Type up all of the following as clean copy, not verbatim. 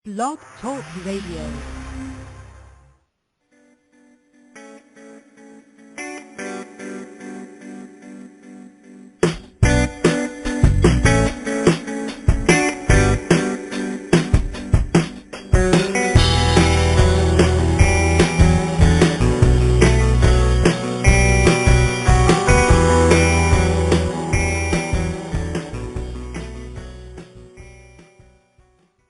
Blog Talk Radio.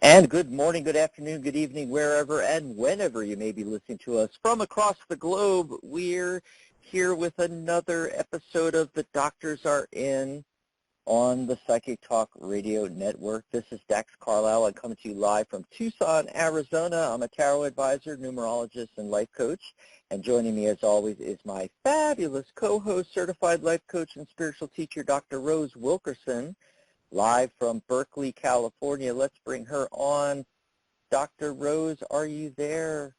And good morning, good afternoon, good evening, wherever and whenever you may be listening to us from across the globe. We're here with another episode of The Doctors Are In on the Psychic Talk Radio Network. This is Dax Carlisle. I'm coming to you live from Tucson, Arizona. I'm a tarot advisor, numerologist, and life coach. And joining me, as always, is my fabulous co-host, certified life coach and spiritual teacher, Dr. Rose Wilkerson. Live from Berkeley, California. Let's bring her on. Dr. Rose, are you there?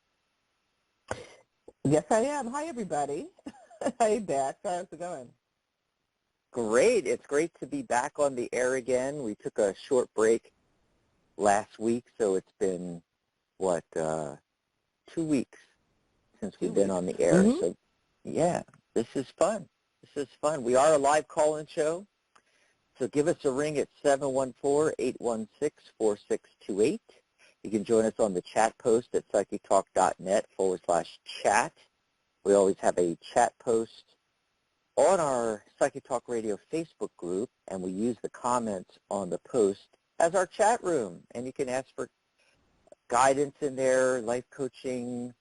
Yes, I am. Hi, everybody. Hey, Dax. How's it going? Great. It's great to be back on the air again. We took a short break last week, so it's been, 2 weeks since we've been on the air. Mm-hmm. So, yeah, this is fun. This is fun. We are a live call-in show. So give us a ring at 714-816-4628. You can join us on the chat post at psychictalk.net/chat. We always have a chat post on our Psychic Talk Radio Facebook group, and we use the comments on the post as our chat room. And you can ask for guidance in there, life coaching,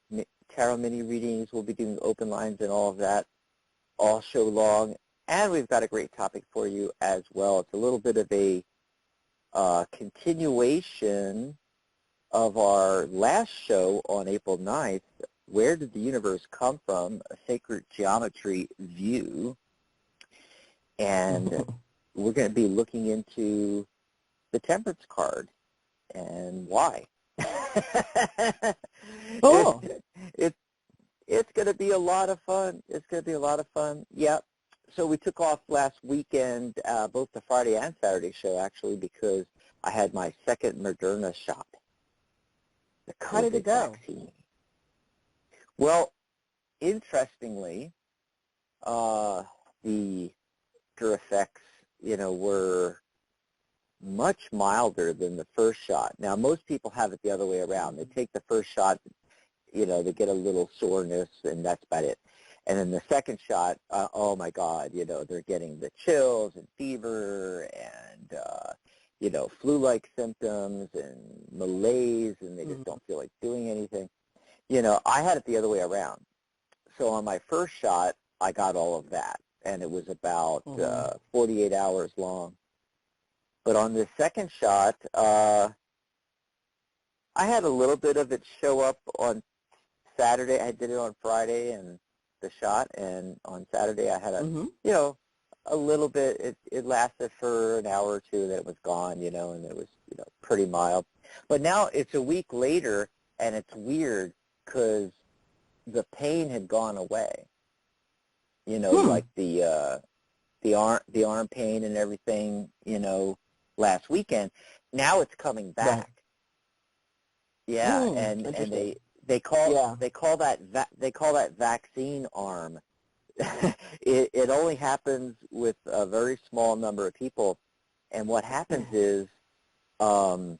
tarot mini readings. We'll be doing open lines and all of that all show long. And we've got a great topic for you as well. It's a little bit of a continuation of our last show on April 9th, Where Did the Universe Come From? A Sacred Geometry View. And we're going to be looking into the Temperance card and why. Oh. It's going to be a lot of fun. It's going to be a lot of fun. Yep. So we took off last weekend, both the Friday and Saturday show, actually, because I had my second Moderna shot. The COVID How did it go? vaccine. Well, interestingly, the after effects, were much milder than the first shot. Now, most people have it the other way around. They take the first shot, they get a little soreness, and that's about it. And then the second shot, oh my God, they're getting the chills and fever and, flu-like symptoms and malaise, and they just don't feel like doing anything. I had it the other way around. So on my first shot, I got all of that, and it was about 48 hours long. But on the second shot, I had a little bit of it show up on Saturday. I did it on Friday and the shot, and on Saturday I had a little bit. It lasted for an hour or two, then it was gone, and it was pretty mild. But now it's a week later, and it's weird because the pain had gone away. Like the arm pain and everything, last weekend. Now it's coming back. Right. Yeah, and they call that vaccine arm. it only happens with a very small number of people, and what happens is some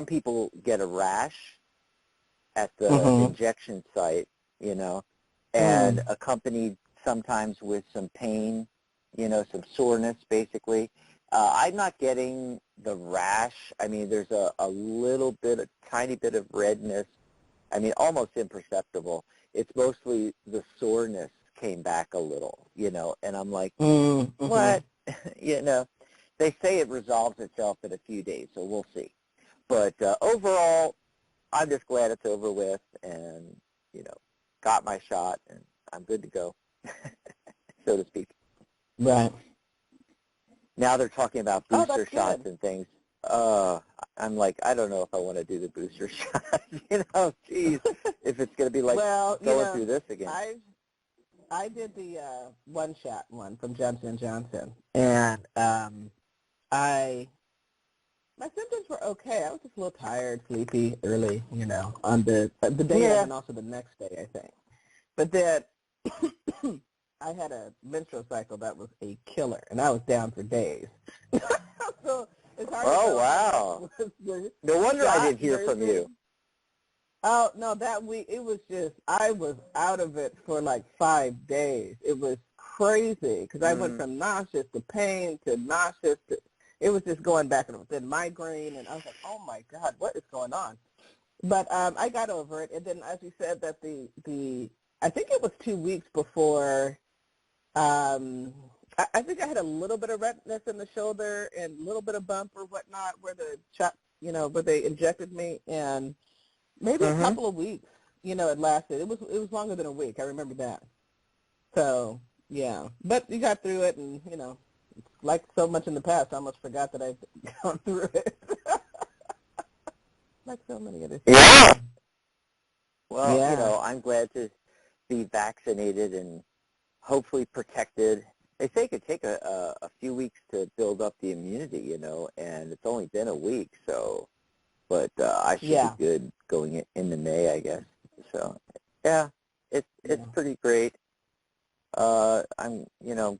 people get a rash at the injection site, and accompanied sometimes with some pain, some soreness, basically. I'm not getting the rash. I mean, there's a tiny bit of redness. I mean, almost imperceptible. It's mostly the soreness came back a little, and I'm like, what? They say it resolves itself in a few days, so we'll see. But overall, I'm just glad it's over with and, got my shot, and I'm good to go, so to speak. Right. Now they're talking about booster shots good. and things. I'm like, I don't know if I want to do the booster shot. Geez, if it's going to be like going through this again. I did the one-shot one from Johnson & Johnson, and I My symptoms were okay. I was just a little tired, sleepy, early, on the day of and also the next day, I think. But then I had a menstrual cycle that was a killer, and I was down for days. So it's hard to Oh, know wow. how much was the No wonder I shot didn't hear from versus. you. Oh, no, that week, it was just, I was out of it for like 5 days. It was crazy because I went from nauseous to pain to nauseous to, it was just going back and forth. Then migraine, and I was like, oh my God, what is going on? But I got over it, and then as you said, that I think it was 2 weeks before, I think I had a little bit of redness in the shoulder and a little bit of bump or whatnot where the shot, where they injected me, and maybe a couple of weeks, it lasted. It was longer than a week. I remember that. So, yeah. But you got through it, and, like so much in the past, I almost forgot that I'd gone through it. Like so many other things. Yeah. Well, Yeah. I'm glad to be vaccinated and hopefully protected. They say it could take a few weeks to build up the immunity, and it's only been a week, so, but I should Yeah. be good going into May, I guess. So, yeah, it's pretty great. I'm,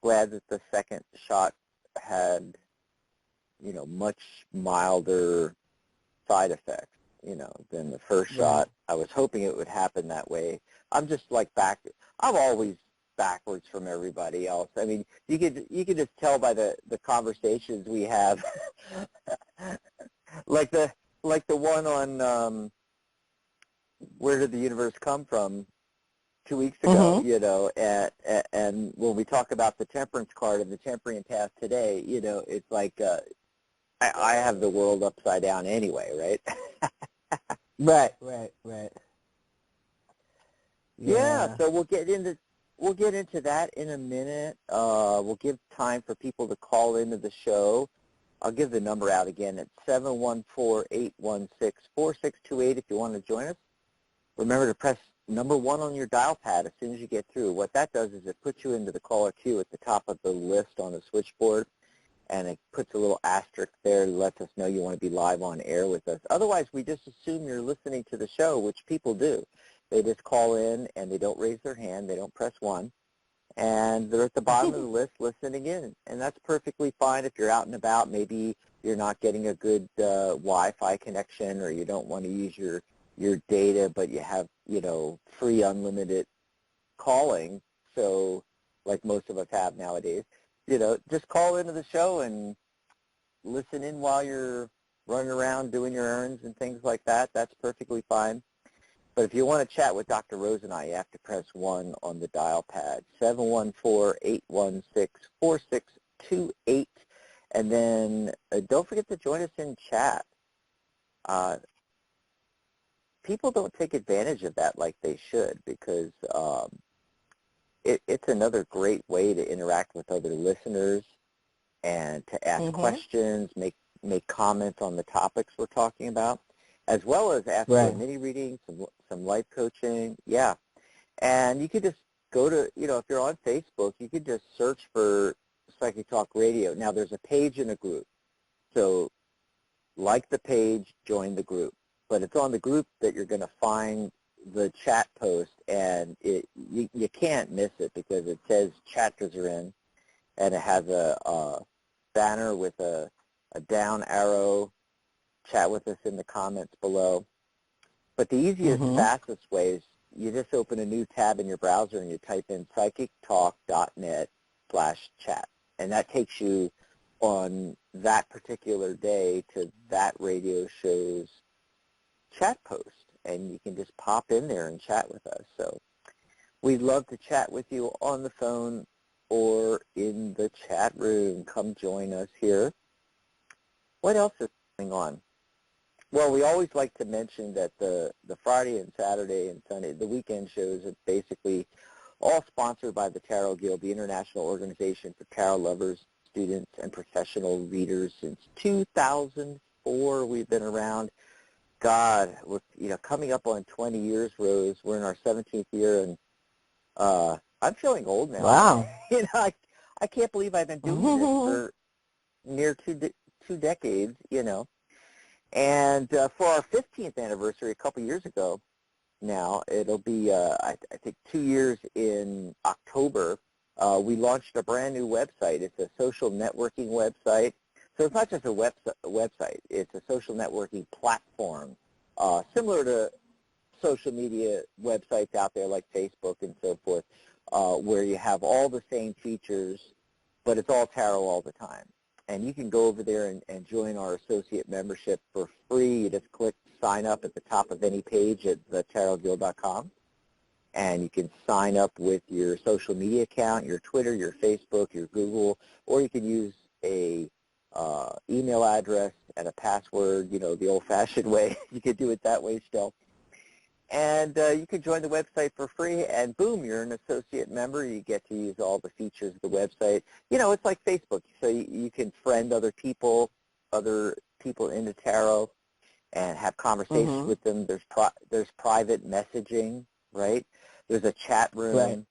glad that the second shot had, much milder side effects, than the first shot. I was hoping it would happen that way. I'm just like I'm always backwards from everybody else. I mean, you could just tell by the conversations we have, like the one on Where Did the Universe Come From 2 weeks ago, and when we talk about the Temperance card and the Temprian path today, it's like I have the world upside down anyway, right? Right. Yeah, so we'll get into that in a minute. We'll give time for people to call into the show. I'll give the number out again. It's 714-816-4628 if you want to join us. Remember to press number 1 on your dial pad as soon as you get through. What that does is it puts you into the caller queue at the top of the list on the switchboard, and it puts a little asterisk there to let us know you want to be live on air with us. Otherwise, we just assume you're listening to the show, which people do. They just call in, and they don't raise their hand. They don't press 1. And they're at the bottom of the list listening in. And that's perfectly fine if you're out and about. Maybe you're not getting a good Wi-Fi connection, or you don't want to use your data, but you have, free unlimited calling. So like most of us have nowadays. Just call into the show and listen in while you're running around doing your errands and things like that. That's perfectly fine. But if you want to chat with Dr. Rose and I, you have to press 1 on the dial pad, 714-816-4628. And then don't forget to join us in chat. People don't take advantage of that like they should, because it's another great way to interact with other listeners and to ask questions, make comments on the topics we're talking about, as well as ask for a mini reading, some life coaching. Yeah. And you could just go to, if you're on Facebook, you could just search for Psychic Talk Radio. Now, there's a page in a group. So like the page, join the group. But it's on the group that you're going to find the chat post, and you can't miss it because it says chapters are in, and it has a banner with a down arrow, chat with us in the comments below. But the easiest, fastest way is you just open a new tab in your browser and you type in psychictalk.net/chat, and that takes you on that particular day to that radio show's chat post, and you can just pop in there and chat with us. So we'd love to chat with you on the phone or in the chat room. Come join us here. What else is going on? Well, we always like to mention that the Friday and Saturday and Sunday, the weekend shows, are basically all sponsored by the Tarot Guild, the international organization for tarot lovers, students, and professional readers. Since 2004, we've been around. God, we're coming up on 20 years, Rose. We're in our 17th year, and I'm feeling old now. Wow. I can't believe I've been doing this for near two decades. And for our 15th anniversary a couple years ago now, it'll be, I think, 2 years in October, we launched a brand new website. It's a social networking website. So it's not just a website. It's a social networking platform, similar to social media websites out there like Facebook and so forth, where you have all the same features, but it's all tarot all the time. And you can go over there and join our associate membership for free. You just click sign up at the top of any page at thetarotguild.com. And you can sign up with your social media account, your Twitter, your Facebook, your Google, or you can use a email address and a password, you know, the old-fashioned way. You could do it that way still. And you can join the website for free, and boom, you're an associate member. You get to use all the features of the website. You know, it's like Facebook, so you can friend other people into tarot, and have conversations with them. There's private messaging, right? There's a chat room.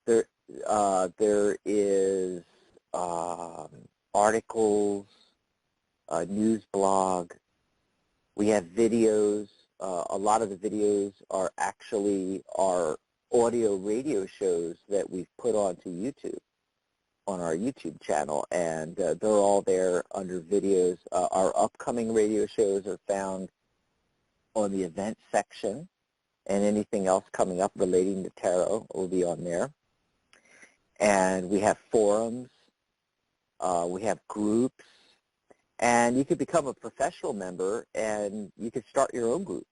Right. There is articles, a news blog. We have videos. A lot of the videos are actually our audio radio shows that we've put onto YouTube, on our YouTube channel, and they're all there under videos. Our upcoming radio shows are found on the event section, and anything else coming up relating to tarot will be on there. And we have forums. We have groups. And you could become a professional member, and you could start your own groups.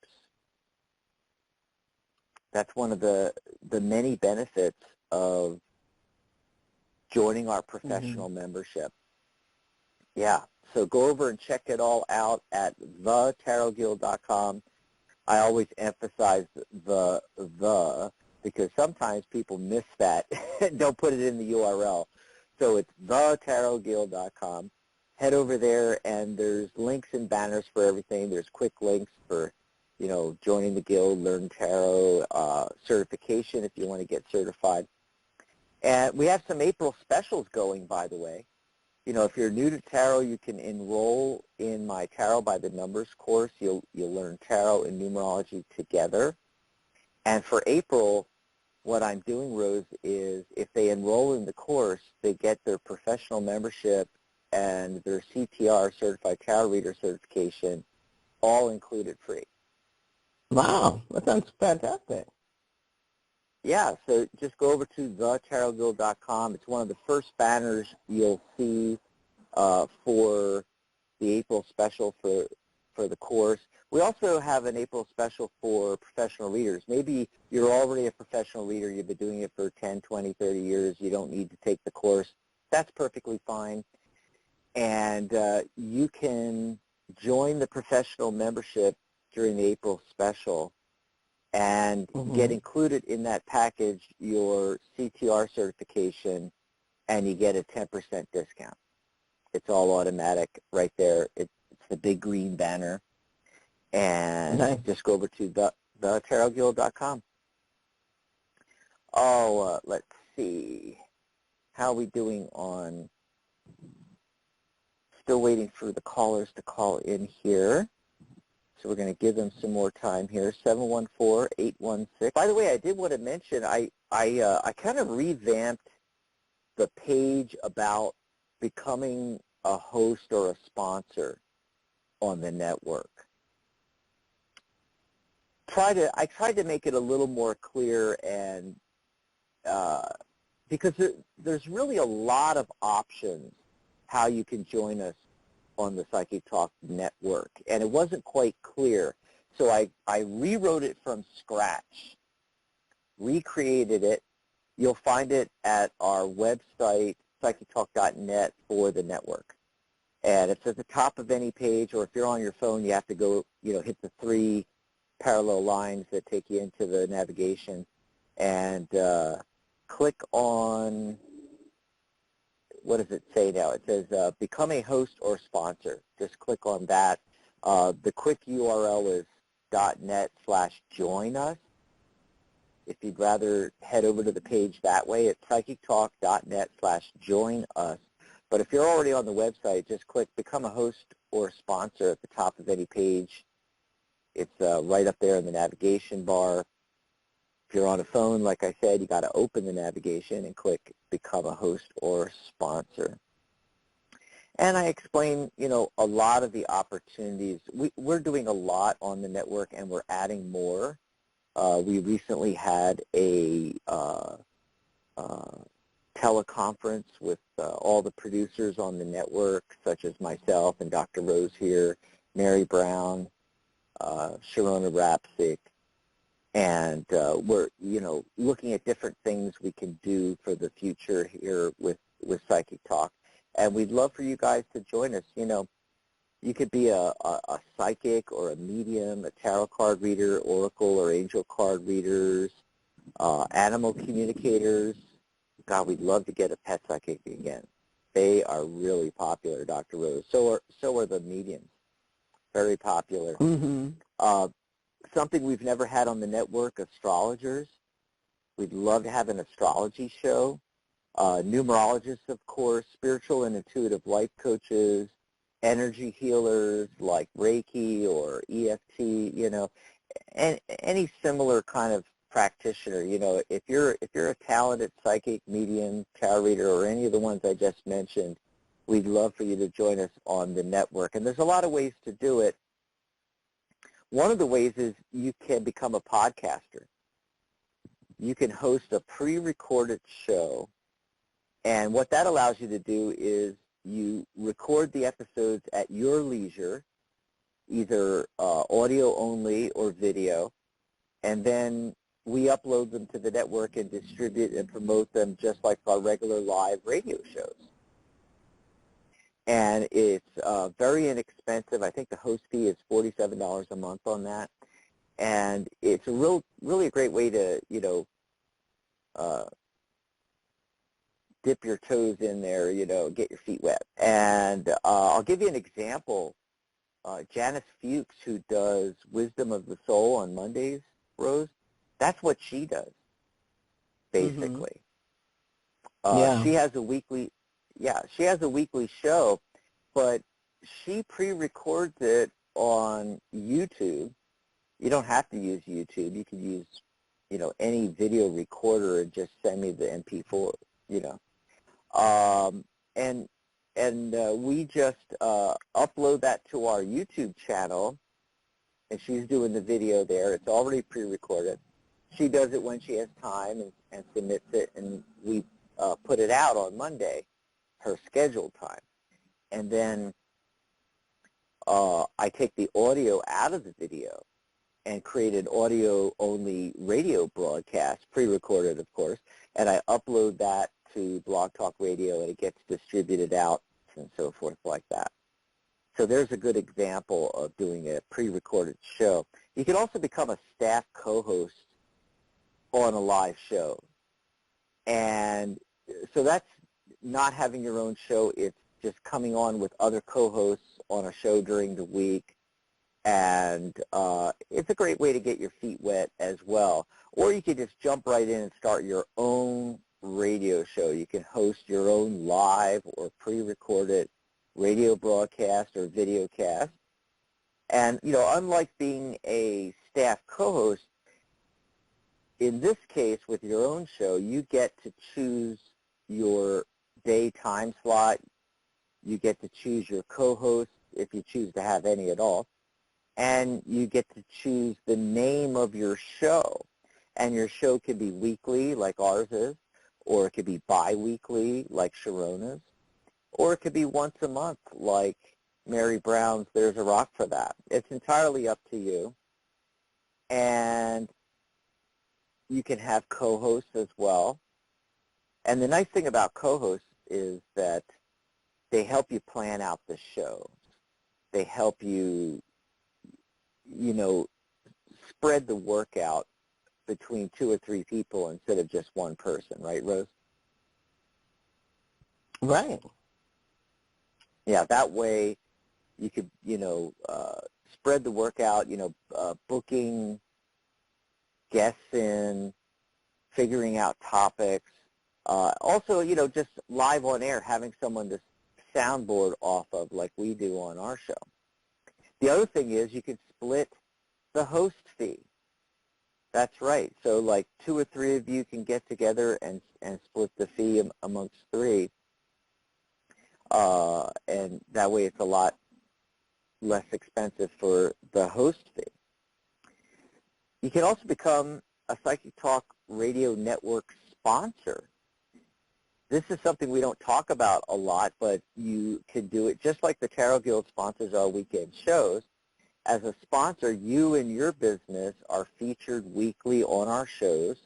That's one of the many benefits of joining our professional membership. Yeah, so go over and check it all out at thetarotguild.com. I always emphasize the because sometimes people miss that and don't put it in the URL. So it's thetarotguild.com. Head over there, and there's links and banners for everything. There's quick links for, you know, joining the guild, learn tarot, certification if you want to get certified. And we have some April specials going, by the way. You know, if you're new to tarot, you can enroll in my Tarot by the Numbers course. You'll learn tarot and numerology together. And for April, what I'm doing, Rose, is if they enroll in the course, they get their professional membership and their CTR, Certified Tarot Reader certification, all included free. Wow, that sounds fantastic. Yeah, so just go over to thetarotguild.com. It's one of the first banners you'll see for the April special for the course. We also have an April special for professional readers. Maybe you're already a professional reader. You've been doing it for 10, 20, 30 years. You don't need to take the course. That's perfectly fine. And you can join the professional membership during the April special and get included in that package your CTR certification, and you get a 10% discount. It's all automatic right there. It's the big green banner. And just go over to thetarotguild.com. Oh, let's see. How are we doing on... Still waiting for the callers to call in here. So we're going to give them some more time here. 714-816. By the way, I did want to mention, I kind of revamped the page about becoming a host or a sponsor on the network. I tried to make it a little more clear, and because there's really a lot of options how you can join us on the Psychic Talk network, and it wasn't quite clear. So I rewrote it from scratch, recreated it. You'll find it at our website, psychictalk.net, for the network. And it's at the top of any page, or if you're on your phone, you have to go, hit the 3 parallel lines that take you into the navigation, and click on, what does it say now? It says become a host or sponsor. Just click on that. The quick URL is .net/join us. If you'd rather head over to the page that way, it's psychictalk.net/join us. But if you're already on the website, just click become a host or sponsor at the top of any page. It's right up there in the navigation bar. If you're on a phone, like I said, you got to open the navigation and click Become a Host or Sponsor. And I explain, a lot of the opportunities. We're doing a lot on the network, and we're adding more. We recently had a teleconference with all the producers on the network, such as myself and Dr. Rose here, Mary Brown, Sharona Rapsick, and we're, looking at different things we can do for the future here with Psychic Talk. And we'd love for you guys to join us. You could be a psychic or a medium, a tarot card reader, oracle or angel card readers, animal communicators. God, we'd love to get a pet psychic again. They are really popular, Dr. Rose. So are the mediums. Very popular. Mm-hmm. Something we've never had on the network, astrologers. We'd love to have an astrology show. Numerologists, of course, spiritual and intuitive life coaches, energy healers like Reiki or EFT, and any similar kind of practitioner. If you're a talented psychic, medium, tarot reader, or any of the ones I just mentioned, we'd love for you to join us on the network. And there's a lot of ways to do it. One of the ways is you can become a podcaster. You can host a pre-recorded show, and what that allows you to do is you record the episodes at your leisure, either audio only or video, and then we upload them to the network and distribute and promote them just like our regular live radio shows. And it's very inexpensive. I think the host fee is $47 a month on that. And it's really a great way to, dip your toes in there, get your feet wet. And I'll give you an example. Janice Fuchs, who does Wisdom of the Soul on Mondays, Rose, that's what she does, basically. Yeah. She has a weekly show, but she pre-records it on YouTube. You don't have to use YouTube. You can use, any video recorder and just send me the MP4, And we just upload that to our YouTube channel, and she's doing the video there. It's already pre-recorded. She does it when she has time and submits it, and we put it out on Monday, her scheduled time. And then I take the audio out of the video and create an audio-only radio broadcast, pre-recorded, of course, and I upload that to Blog Talk Radio, and it gets distributed out and so forth like that. So there's a good example of doing a pre-recorded show. You can also become a staff co-host on a live show. And so that's not having your own show. It's just coming on with other co-hosts on a show during the week. And it's a great way to get your feet wet as well. Or you could just jump right in and start your own radio show. You can host your own live or pre-recorded radio broadcast or video cast. And, unlike being a staff co-host, in this case, with your own show, you get to choose your day time slot. You get to choose your co-host, if you choose to have any at all. And you get to choose the name of your show. And your show can be weekly, like ours is, or it could be bi-weekly, like Sharona's, or it could be once a month, like Mary Brown's There's a Rock for That. It's entirely up to you. And you can have co-hosts as well. And the nice thing about co-hosts is that they help you plan out the show. They help you, spread the work out between 2 or 3 people instead of just one person, right, Rose? Right. Yeah, that way you could, spread the work out, booking guests in, figuring out topics. Also, just live on air, having someone to soundboard off of like we do on our show. The other thing is you can split the host fee. That's right. So like 2 or 3 of you can get together and split the fee amongst 3. And that way it's a lot less expensive for the host fee. You can also become a Psychic Talk Radio Network sponsor. This is something we don't talk about a lot, but you can do it just like the Tarot Guild sponsors our weekend shows. As a sponsor, you and your business are featured weekly on our shows,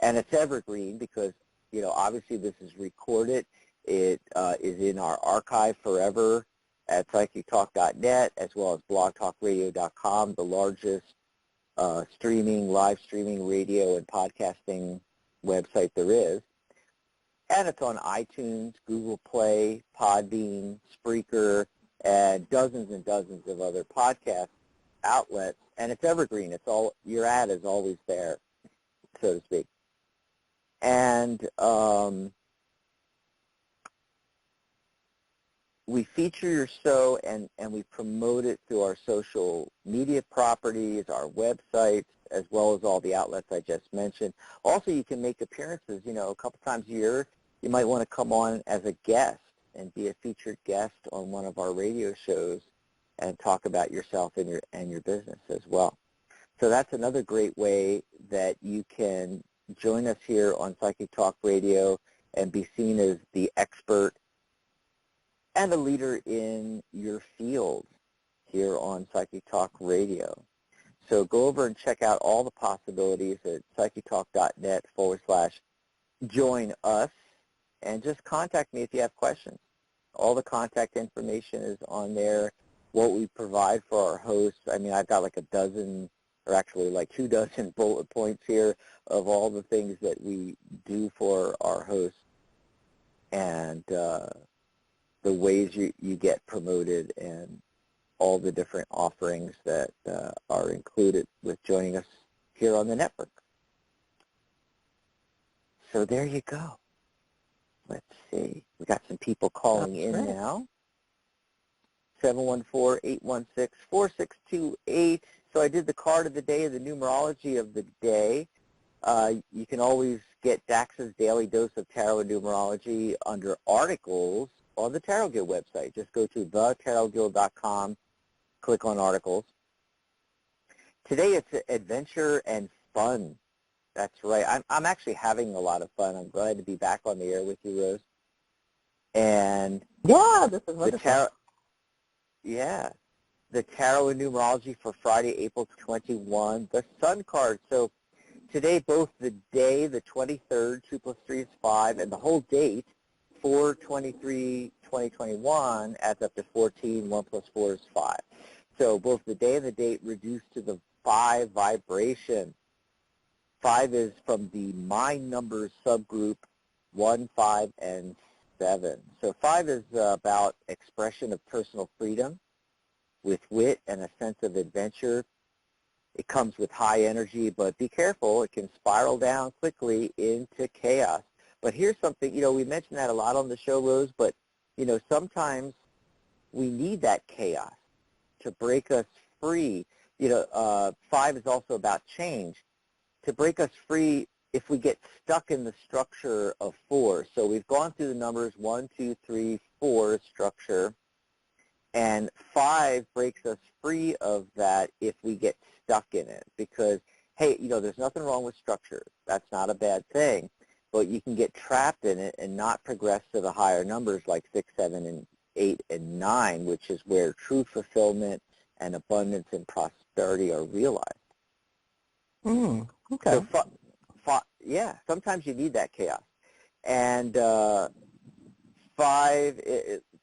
and it's evergreen because, you know, obviously this is recorded. It is in our archive forever at psychictalk.net as well as blogtalkradio.com, the largest live streaming radio and podcasting website there is. And it's on iTunes, Google Play, Podbean, Spreaker, and dozens of other podcast outlets. And it's evergreen. It's all, your ad is always there, so to speak. And we feature your show and we promote it through our social media properties, our websites, as well as all the outlets I just mentioned. Also, you can make appearances, you know, a couple times a year. You might want to come on as a guest and be a featured guest on one of our radio shows and talk about yourself and your business as well. So that's another great way that you can join us here on Psychic Talk Radio and be seen as the expert and a leader in your field here on Psychic Talk Radio. So go over and check out all the possibilities at psychictalk.net/join us, and just contact me if you have questions. All the contact information is on there, what we provide for our hosts. I mean, I've got like a dozen, or actually like 2 dozen bullet points here of all the things that we do for our hosts and the ways you get promoted and all the different offerings that are included with joining us here on the network. So there you go. Let's see. We got some people calling in now. 714-816-4628. So I did the card of the day, the numerology of the day. You can always get Dax's Daily Dose of Tarot and Numerology under articles on the Tarot Guild website. Just go to thetarotguild.com, click on articles. Today it's adventure and fun. That's right. I'm actually having a lot of fun. I'm glad to be back on the air with you, Rose. And yeah, this is wonderful. The Tarot and Numerology for Friday, April 21, the Sun card. So today, both the day, the 23rd, 2 plus 3 is 5, and the whole date, 4/23/2021, adds up to 14, 1 plus 4 is 5. So both the day and the date reduced to the 5 vibration. 5 is from the mind numbers subgroup 1, 5, and 7. So 5 is about expression of personal freedom with wit and a sense of adventure. It comes with high energy, but be careful. It can spiral down quickly into chaos. But here's something, you know, we mentioned that a lot on the show, Rose, but, you know, sometimes we need that chaos to break us free. You know, 5 is also about change. To break us free if we get stuck in the structure of 4. So we've gone through the numbers 1, 2, 3, 4 structure, and 5 breaks us free of that if we get stuck in it. Because, hey, you know, there's nothing wrong with structure. That's not a bad thing. But you can get trapped in it and not progress to the higher numbers like 6, 7, and 8, and 9, which is where true fulfillment and abundance and prosperity are realized. Okay. So, yeah, sometimes you need that chaos. And 5,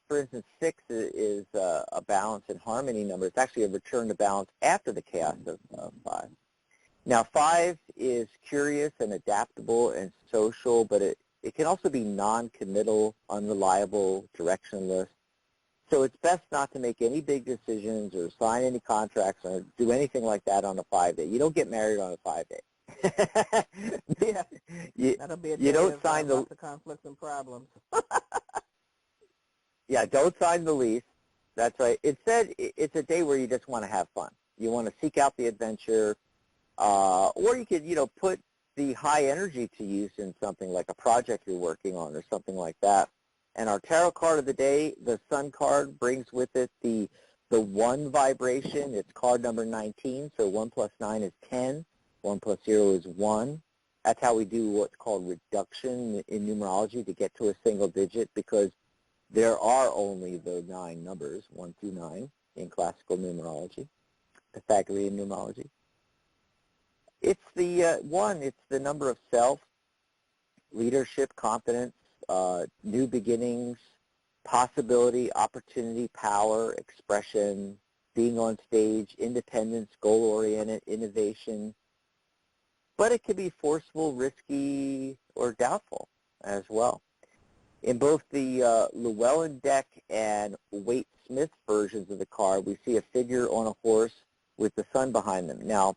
for instance, 6 is a balance and harmony number. It's actually a return to balance after the chaos of 5. Now, 5 is curious and adaptable and social, but it can also be non-committal, unreliable, directionless. So it's best not to make any big decisions or sign any contracts or do anything like that on a 5-day. You don't get married on a 5-day. Yeah, that'll be a day you don't of sign the lots of conflicts and problems. Yeah, don't sign the lease. That's right. It said it's a day where you just want to have fun. You want to seek out the adventure, or you could, put the high energy to use in something like a project you're working on or something like that. And our tarot card of the day, the Sun card, brings with it the 1 vibration. It's card number 19, so 1 plus 9 is 10. 1 plus 0 is 1. That's how we do what's called reduction in numerology to get to a single digit, because there are only the 9 numbers, 1 through 9, in classical numerology, Pythagorean numerology. It's the 1, it's the number of self, leadership, confidence, new beginnings, possibility, opportunity, power, expression, being on stage, independence, goal-oriented, innovation. But it can be forceful, risky, or doubtful as well. In both the Llewellyn deck and Waite-Smith versions of the card, we see a figure on a horse with the sun behind them. Now,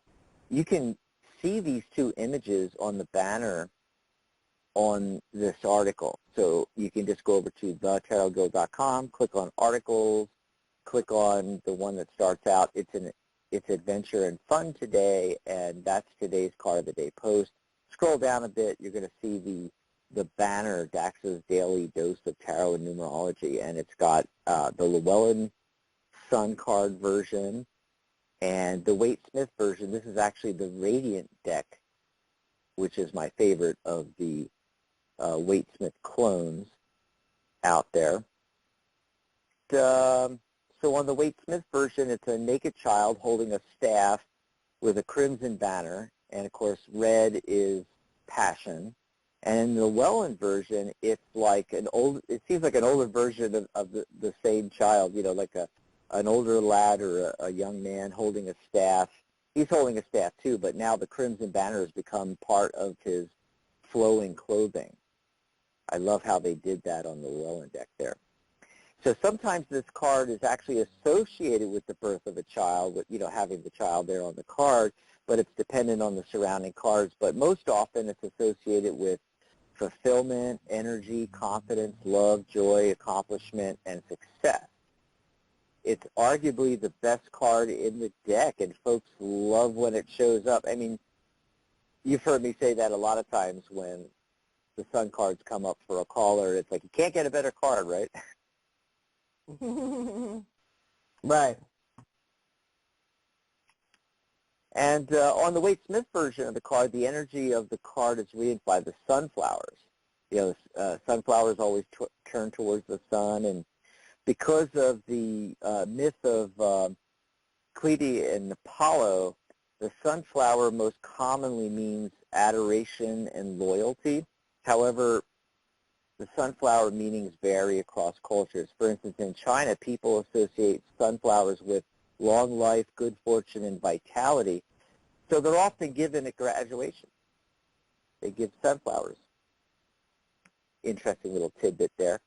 you can see these 2 images on the banner on this article. So you can just go over to thetarotguild.com, click on articles, click on the one that starts out, it's adventure and fun today, and that's today's card of the day post. Scroll down a bit, you're going to see the banner, Dax's Daily Dose of Tarot and Numerology, and it's got the Llewellyn Sun card version and the Waite-Smith version. This is actually the Radiant deck, which is my favorite of the Waite-Smith clones out there. So on the Waite-Smith version, it's a naked child holding a staff with a crimson banner, and of course red is passion. And in the Llewellyn version, it's like it seems like an older version of the same child, like an older lad or a young man holding a staff. He's holding a staff too, but now the crimson banner has become part of his flowing clothing. I love how they did that on the Llewellyn deck there. So sometimes this card is actually associated with the birth of a child, with having the child there on the card, but it's dependent on the surrounding cards. But most often it's associated with fulfillment, energy, confidence, love, joy, accomplishment, and success. It's arguably the best card in the deck, and folks love when it shows up. I mean, you've heard me say that a lot of times when the Sun cards come up for a caller. It's like, you can't get a better card, right? Right. And on the Waite-Smith version of the card, the energy of the card is read by the sunflowers. Sunflowers always turn towards the sun, and because of the myth of Clete and Apollo, the sunflower most commonly means adoration and loyalty. However, the sunflower meanings vary across cultures. For instance, in China, people associate sunflowers with long life, good fortune, and vitality. So they're often given at graduation. They give sunflowers. Interesting little tidbit there.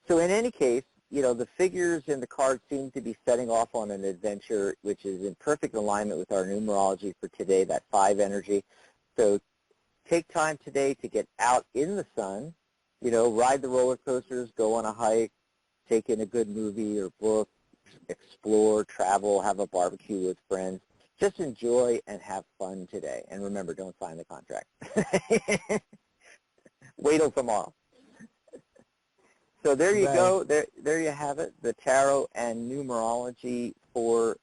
So in any case, the figures in the card seem to be setting off on an adventure, which is in perfect alignment with our numerology for today, that 5 energy. So take time today to get out in the sun, ride the roller coasters, go on a hike, take in a good movie or book, explore, travel, have a barbecue with friends. Just enjoy and have fun today. And remember, don't sign the contract. Wait till tomorrow. So there you go. There you have it, the tarot and numerology for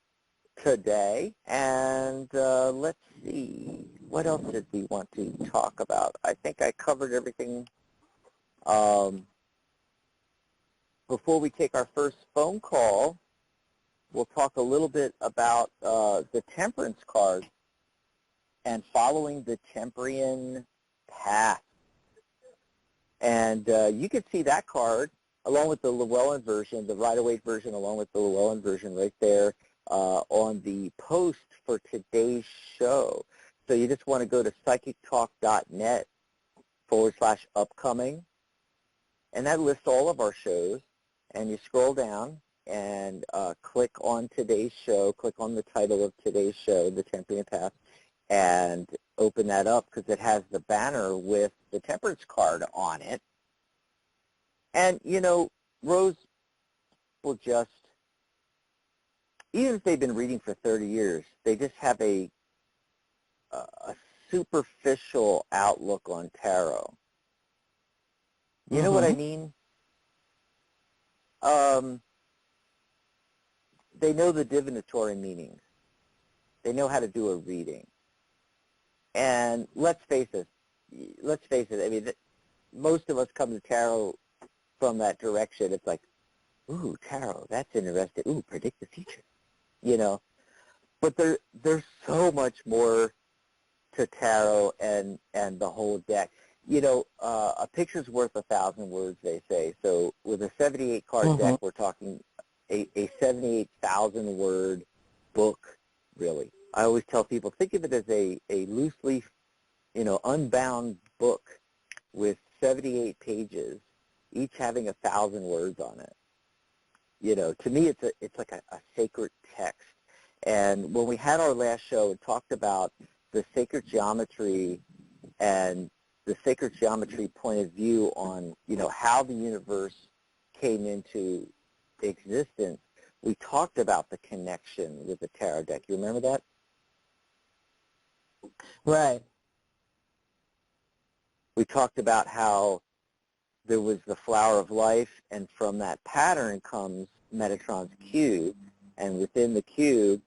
today. And let's see, what else did we want to talk about? I think I covered everything. Before we take our first phone call, we'll talk a little bit about the Temperance card and following the Temprian path. And you can see that card along with the Llewellyn version, the Rider-Waite version along with the Llewellyn version right there on the post for today's show. So you just want to go to psychictalk.net/upcoming, and that lists all of our shows. And you scroll down and click on today's show, click on the title of today's show, The Temprian Path, and open that up because it has the banner with the Temperance card on it. And, Rose, people just, even if they've been reading for 30 years, they just have a superficial outlook on tarot. You know what I mean? They know the divinatory meanings. They know how to do a reading. And let's face it, I mean, most of us come to tarot from that direction. It's like, ooh, tarot, that's interesting. Ooh, predict the future, you know. But there's so much more to tarot and the whole deck. You know, a picture's worth 1,000 words, they say. So with a 78-card deck, we're talking a 78,000-word book, really. I always tell people, think of it as a loose leaf, you know, unbound book with 78 pages, each having 1,000 words on it. You know, to me, it's like a sacred text. And when we had our last show and talked about the sacred geometry and the sacred geometry point of view on, you know, how the universe came into existence, we talked about the connection with the tarot deck. You remember that? Right. We talked about how there was the flower of life, and from that pattern comes Metatron's cube, and within the cube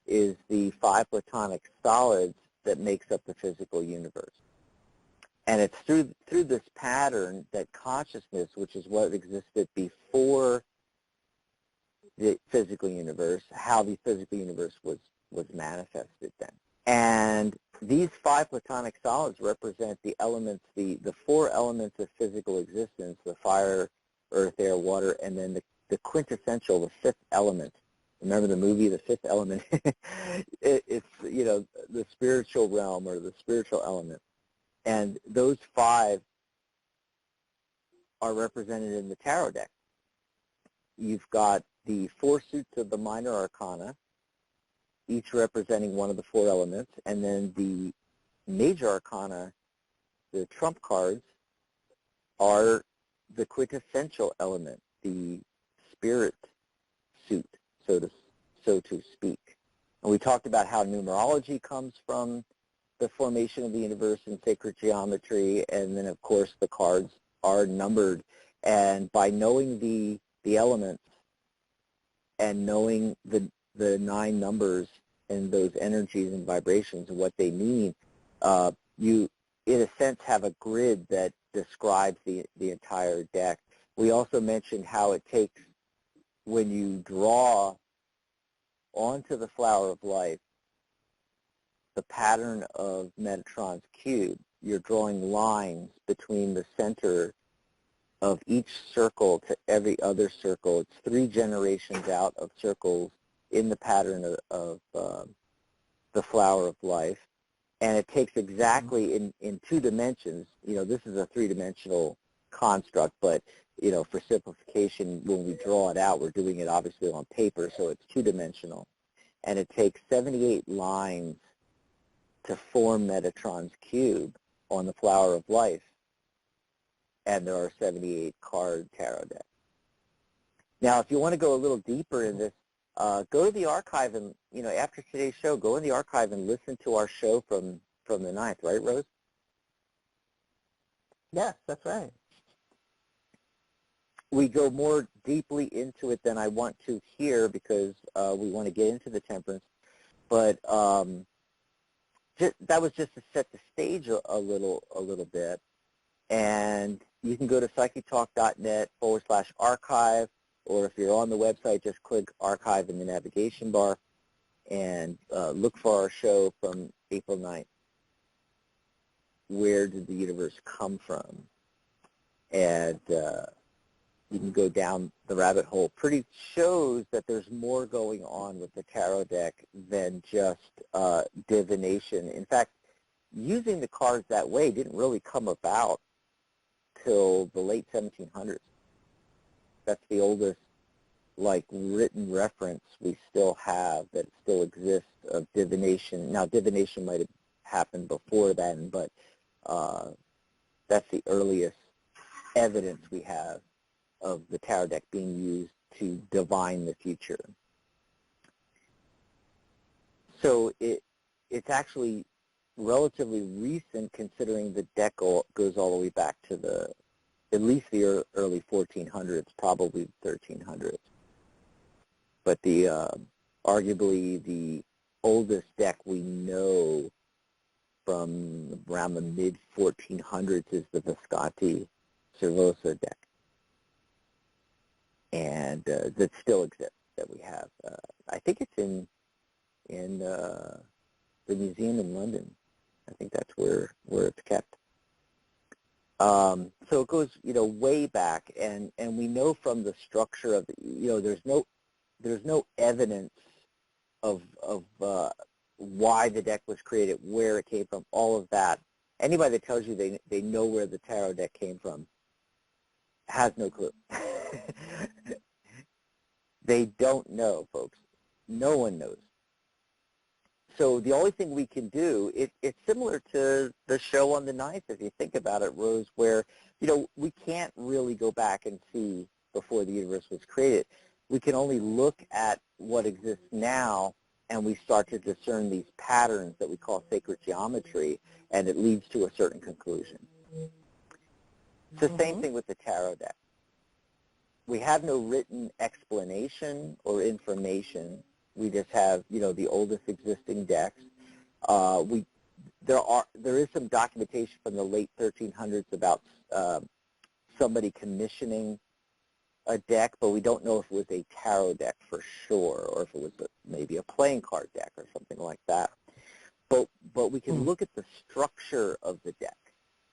is the 5 platonic solids that makes up the physical universe. And it's through this pattern that consciousness, which is what existed before the physical universe, how the physical universe was manifested then. And these 5 platonic solids represent the elements, the 4 elements of physical existence, the fire, earth, air, water, and then the quintessential, the 5th element. Remember the movie, The Fifth Element? It's, you know, the spiritual realm or the spiritual element. And those 5 are represented in the tarot deck. You've got the 4 suits of the minor arcana, each representing one of the 4 elements, and then the major arcana, the trump cards, are the quintessential element, the spirit suit, so to speak. And we talked about how numerology comes from the formation of the universe in sacred geometry, and then of course the cards are numbered. And by knowing the elements and knowing the 9 numbers and those energies and vibrations and what they mean, you, in a sense, have a grid that describes the entire deck. We also mentioned how it takes, when you draw onto the flower of life the pattern of Metatron's cube, you're drawing lines between the center of each circle to every other circle. It's 3 generations out of circles in the pattern of the flower of life. And it takes exactly in 2 dimensions. You know, this is a 3-dimensional construct, but, you know, for simplification, when we draw it out, we're doing it obviously on paper, so it's 2-dimensional. And it takes 78 lines to form Metatron's cube on the flower of life. And there are 78 card tarot decks. Now, if you want to go a little deeper in this, go to the archive and, you know, after today's show, go in the archive and listen to our show from the 9th, right, Rose? Yes, that's right. We go more deeply into it than I want to here because we want to get into the temperance. But that was just to set the stage a little bit. And you can go to psychictalk.net/archive, or if you're on the website, just click archive in the navigation bar and look for our show from April 9th. Where did the universe come from? And you can go down the rabbit hole. Pretty shows that there's more going on with the tarot deck than just divination. In fact, using the cards that way didn't really come about till the late 1700s. That's the oldest, like, written reference we still have that still exists of divination. Now, divination might have happened before then, but that's the earliest evidence we have of the tarot deck being used to divine the future. So it's actually relatively recent, considering the deck goes all the way back to at least the early 1400s, probably 1300s. But arguably the oldest deck we know from around the mid-1400s is the Visconti Cervosa deck, and that still exists, that we have. I think it's in the museum in London. I think that's where it's kept. So it goes, way back, and we know from the structure of there's no evidence of why the deck was created, where it came from, all of that. Anybody that tells you they know where the tarot deck came from has no clue. They don't know, folks. No one knows. So the only thing we can do, it's similar to the show on the 9th, if you think about it, Rose, where, we can't really go back and see before the universe was created. We can only look at what exists now, and we start to discern these patterns that we call sacred geometry, and it leads to a certain conclusion. It's the same thing with the tarot deck. We have no written explanation or information. We just have, the oldest existing decks. There is some documentation from the late 1300s about somebody commissioning a deck, but we don't know if it was a tarot deck for sure, or if it was maybe a playing card deck or something like that. But we can look at the structure of the deck,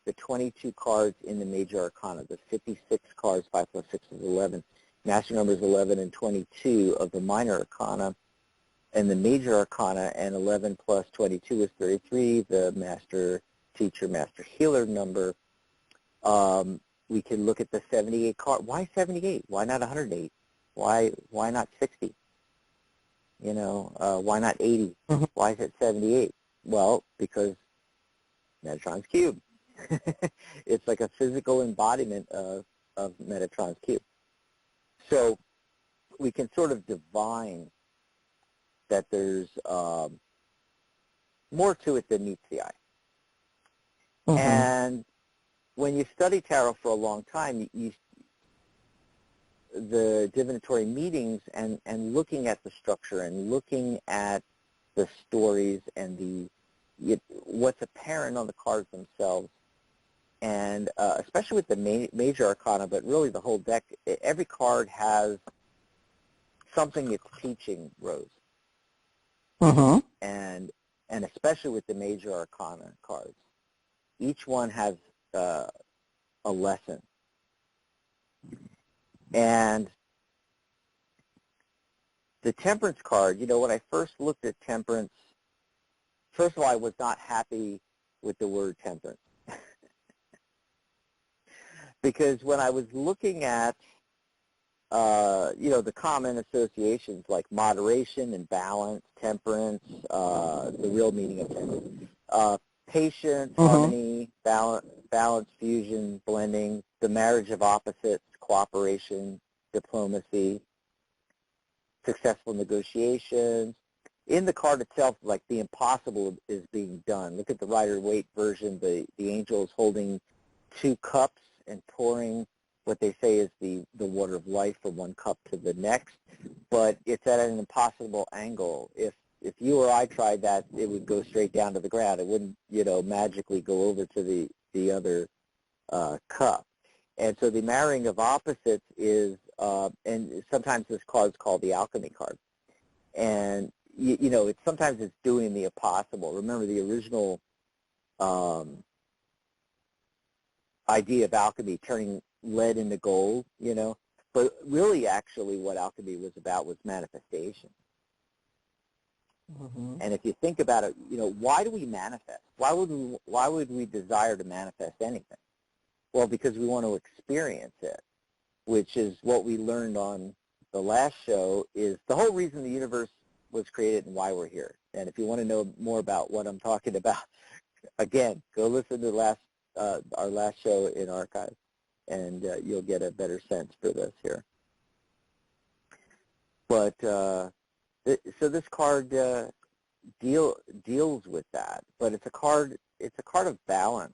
the 22 cards in the major arcana, the 56 cards, 5 plus 6 is 11, master numbers 11 and 22 of the minor arcana, and the major arcana, and 11 plus 22 is 33, the master teacher, master healer number. We can look at the 78 card. Why 78? Why not 108? Why not 60? Why not 80? Why is it 78? Well, because Metatron's cube. It's like a physical embodiment of Metatron's cube. So we can sort of divine that there's more to it than meets the eye. And when you study tarot for a long time, the divinatory meetings and looking at the structure and looking at the stories and what's apparent on the cards themselves, and especially with the major arcana, but really the whole deck, every card has something it's teaching, Rose. And especially with the major arcana cards, each one has a lesson. And the Temperance card, when I first looked at Temperance, first of all, I was not happy with the word temperance. Because when I was looking at, the common associations like moderation and balance, temperance, the real meaning of temperance, patience, harmony, balance, fusion, blending, the marriage of opposites, cooperation, diplomacy, successful negotiations. In the card itself, like the impossible is being done. Look at the Rider-Waite version. The angel is holding 2 cups and pouring what they say is the water of life from one cup to the next, but it's at an impossible angle. If you or I tried that, it would go straight down to the ground. It wouldn't, magically go over to the other cup. And so the marrying of opposites is, and sometimes this card is called the alchemy card. And, sometimes it's doing the impossible. Remember the original idea of alchemy, turning lead into gold, but really actually what alchemy was about was manifestation. And if you think about it, why do we manifest? Why would we desire to manifest anything? Well, because we want to experience it, which is what we learned on the last show, is the whole reason the universe was created and why we're here. And if you want to know more about what I'm talking about, again, go listen to our last show in archive, and you'll get a better sense for this here. But so this card deals with that, but it's a card of balance.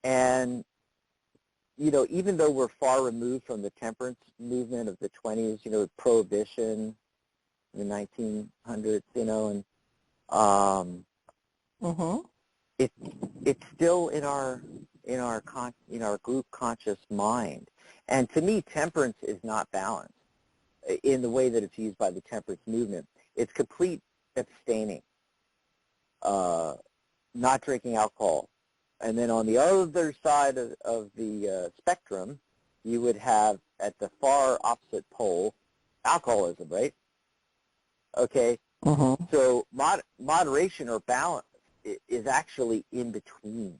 And even though we're far removed from the temperance movement of the 20s, prohibition in the 1900s, and it's still in our group conscious mind. And to me, temperance is not balance in the way that it's used by the temperance movement. It's complete abstaining, not drinking alcohol. And then on the other side of the spectrum, you would have at the far opposite pole, alcoholism, right? Okay, so moderation or balance is actually in between.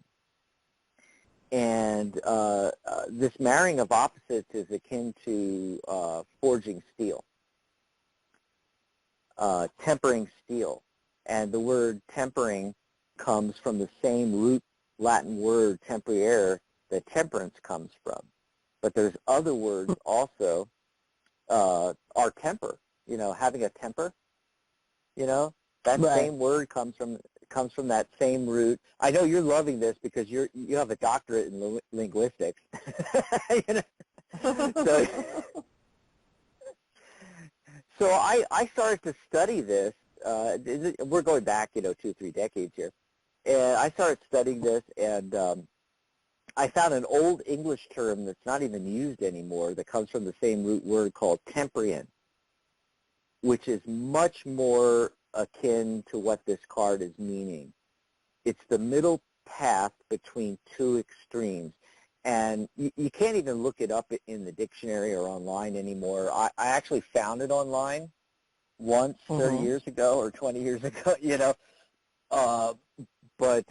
And this marrying of opposites is akin to forging steel, tempering steel. And the word tempering comes from the same root Latin word tempriere that temperance comes from. But there's other words also, our temper, having a temper, that same word comes from that same root. I know you're loving this because you have a doctorate in linguistics. So I started to study this. We're going back, 2 or 3 decades here. And I started studying this, and I found an old English term that's not even used anymore that comes from the same root word called Temprian, which is much more akin to what this card is meaning. It's the middle path between two extremes. And you can't even look it up in the dictionary or online anymore. I actually found it online once 30 years ago or 20 years ago, but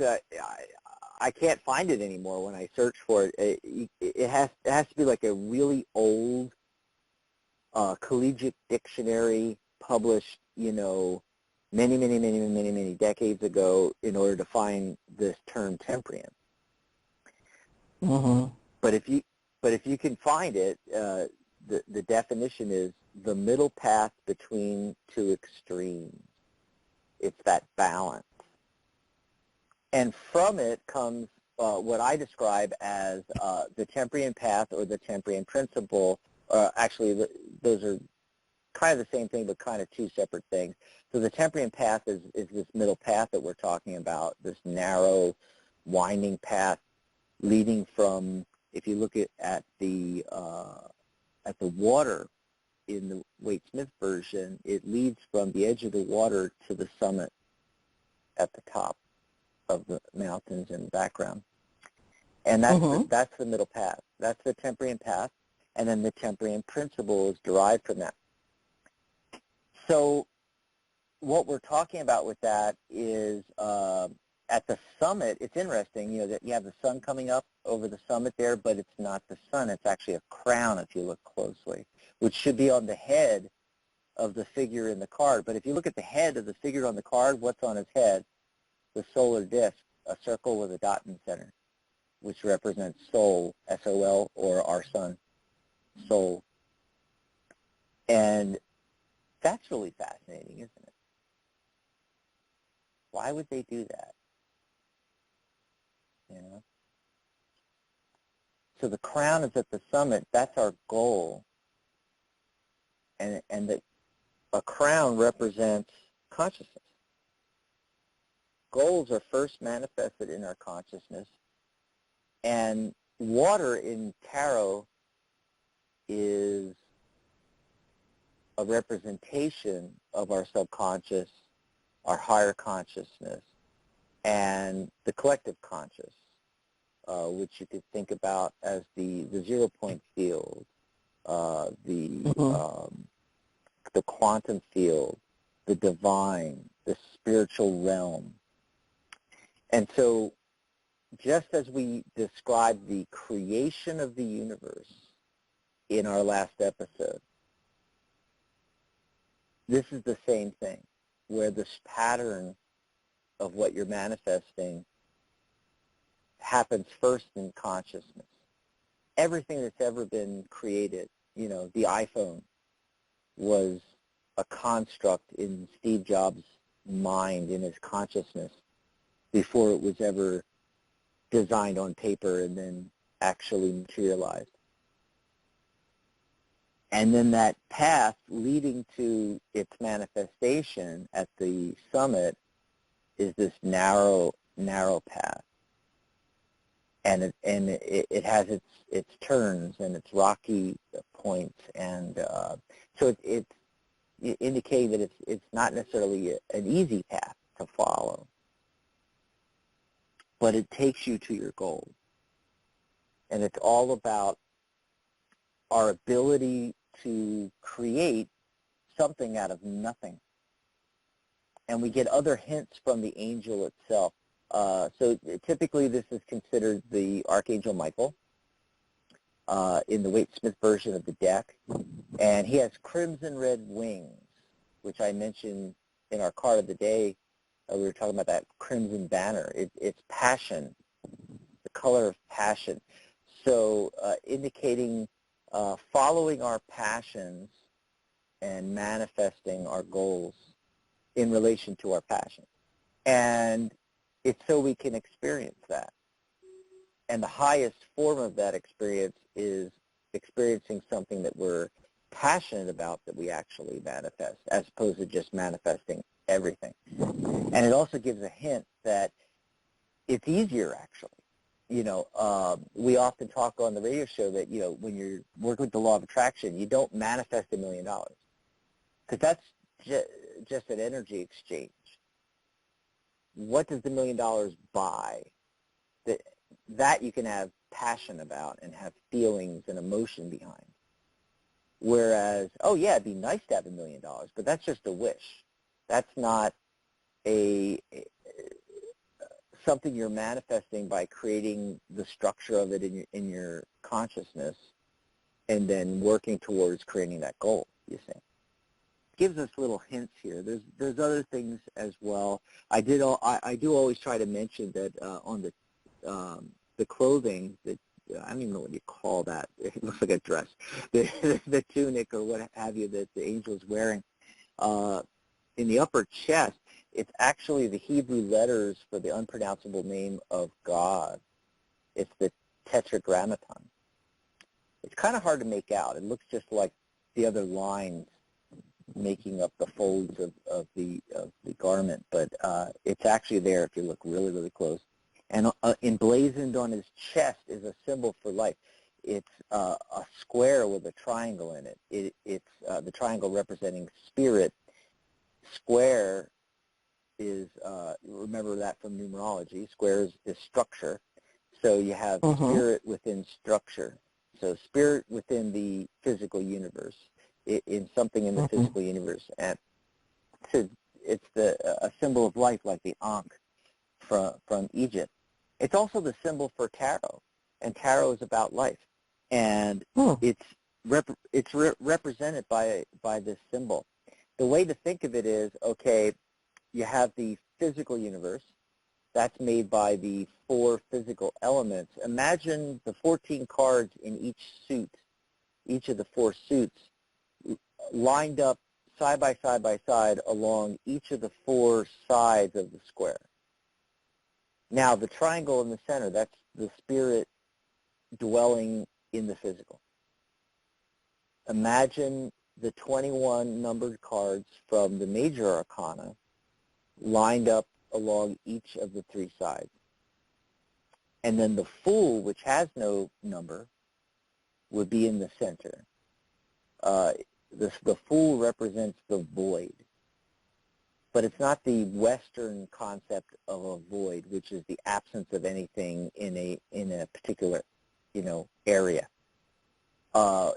I can't find it anymore when I search for it. It has to be like a really old collegiate dictionary published, many decades ago in order to find this term Temprian. But if you can find it, the definition is the middle path between two extremes. It's that balance. And from it comes what I describe as the Temprian path or the Temprian principle. Actually, those are kind of the same thing, but kind of two separate things. So the Temprian path is this middle path that we're talking about, this narrow, winding path leading from, if you look at the water in the Waite-Smith version, it leads from the edge of the water to the summit at the top of the mountains in the background. And that's the middle path. That's the Temprian path, and then the Temprian principle is derived from that. So what we're talking about with that is at the summit, it's interesting, that you have the sun coming up over the summit there, but it's not the sun. It's actually a crown if you look closely, which should be on the head of the figure in the card. But if you look at the head of the figure on the card, what's on his head? The solar disk, a circle with a dot in the center, which represents soul, S-O-L, or our sun, soul. And that's really fascinating, isn't it? Why would they do that? So the crown is at the summit. That's our goal. And a crown represents consciousness. Goals are first manifested in our consciousness. And water in tarot is a representation of our subconscious, our higher consciousness, and the collective conscious, which you could think about as the 0-point field, the quantum field, the divine, the spiritual realm. And so just as we described the creation of the universe in our last episode, this is the same thing, where this pattern of what you're manifesting happens first in consciousness. Everything that's ever been created, the iPhone was a construct in Steve Jobs' mind, in his consciousness, before it was ever designed on paper and then actually materialized. And then that path leading to its manifestation at the summit is this narrow path. And it has its turns and its rocky points, and so it's indicating that it's not necessarily an easy path to follow, but it takes you to your goal. And it's all about our ability to create something out of nothing. And we get other hints from the angel itself. So typically this is considered the Archangel Michael in the Waite-Smith version of the deck. And he has crimson red wings, which I mentioned in our card of the day. We were talking about that crimson banner. It's passion, the color of passion. So indicating following our passions and manifesting our goals in relation to our passion. And it's so we can experience that. And the highest form of that experience is experiencing something that we're passionate about that we actually manifest, as opposed to just manifesting everything. And it also gives a hint that it's easier, actually. You know, we often talk on the radio show that, you know, when you're working with the law of attraction, you don't manifest $1 million, because that's just an energy exchange. What does the $1 million buy? That you can have passion about and have feelings and emotion behind. Whereas, oh yeah, it'd be nice to have $1 million, but that's just a wish. That's not something you're manifesting by creating the structure of it in your consciousness and then working towards creating that goal, you see. Gives us little hints here. There's other things as well. I do always try to mention that on the clothing, that I don't even know what you call that. It looks like a dress. The tunic or what have you that the angel is wearing. In the upper chest, it's actually the Hebrew letters for the unpronounceable name of God. It's the Tetragrammaton. It's kind of hard to make out. It looks just like the other lines making up the folds of the garment, but it's actually there if you look really, really close. And emblazoned on his chest is a symbol for life. It's a square with a triangle in it. It's the triangle representing spirit. Square is, remember that from numerology, square is structure. So you have spirit within structure. So spirit within the physical universe, in something in the physical universe. And so it's a symbol of life, like the Ankh from Egypt. It's also the symbol for tarot, and tarot is about life. And it's represented by this symbol. The way to think of it is, okay, you have the physical universe. That's made by the 4 physical elements. Imagine the 14 cards in each suit, each of the 4 suits, lined up side by side along each of the 4 sides of the square. Now, the triangle in the center, that's the spirit dwelling in the physical. Imagine the 21 numbered cards from the major arcana lined up along each of the 3 sides. And then the Fool, which has no number, would be in the center. The Fool represents the void. But it's not the Western concept of a void, which is the absence of anything in a particular, area.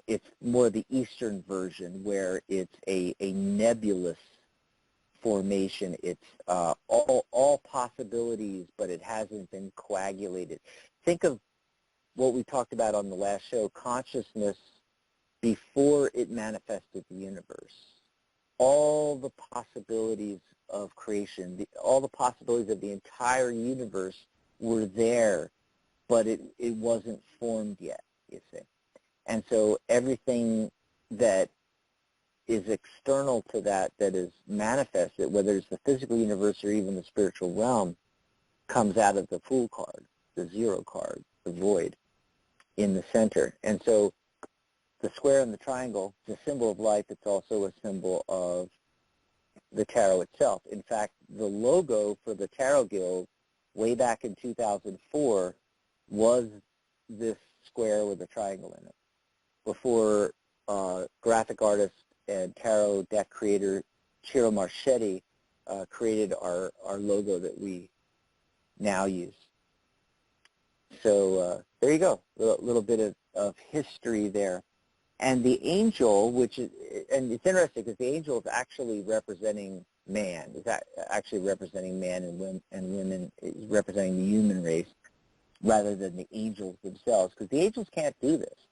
It's more the Eastern version, where it's a nebulous formation. It's all possibilities, but it hasn't been coagulated. Think of what we talked about on the last show, consciousness before it manifested the universe. All the possibilities of creation, all the possibilities of the entire universe were there, but it wasn't formed yet, you see. And so everything that is external to that is manifested, whether it's the physical universe or even the spiritual realm, comes out of the Fool card, the zero card, the void in the center. And so the square and the triangle is a symbol of life. It's also a symbol of the tarot itself. In fact, the logo for the Tarot Guild way back in 2004 was this square with a triangle in it. Before graphic artist and tarot deck creator Ciro Marchetti created our logo that we now use. So there you go, a little bit of history there. And the angel, which is, and it's interesting because the angel is actually representing man, is actually representing man and women, is representing the human race rather than the angels themselves, because the angels can't do this.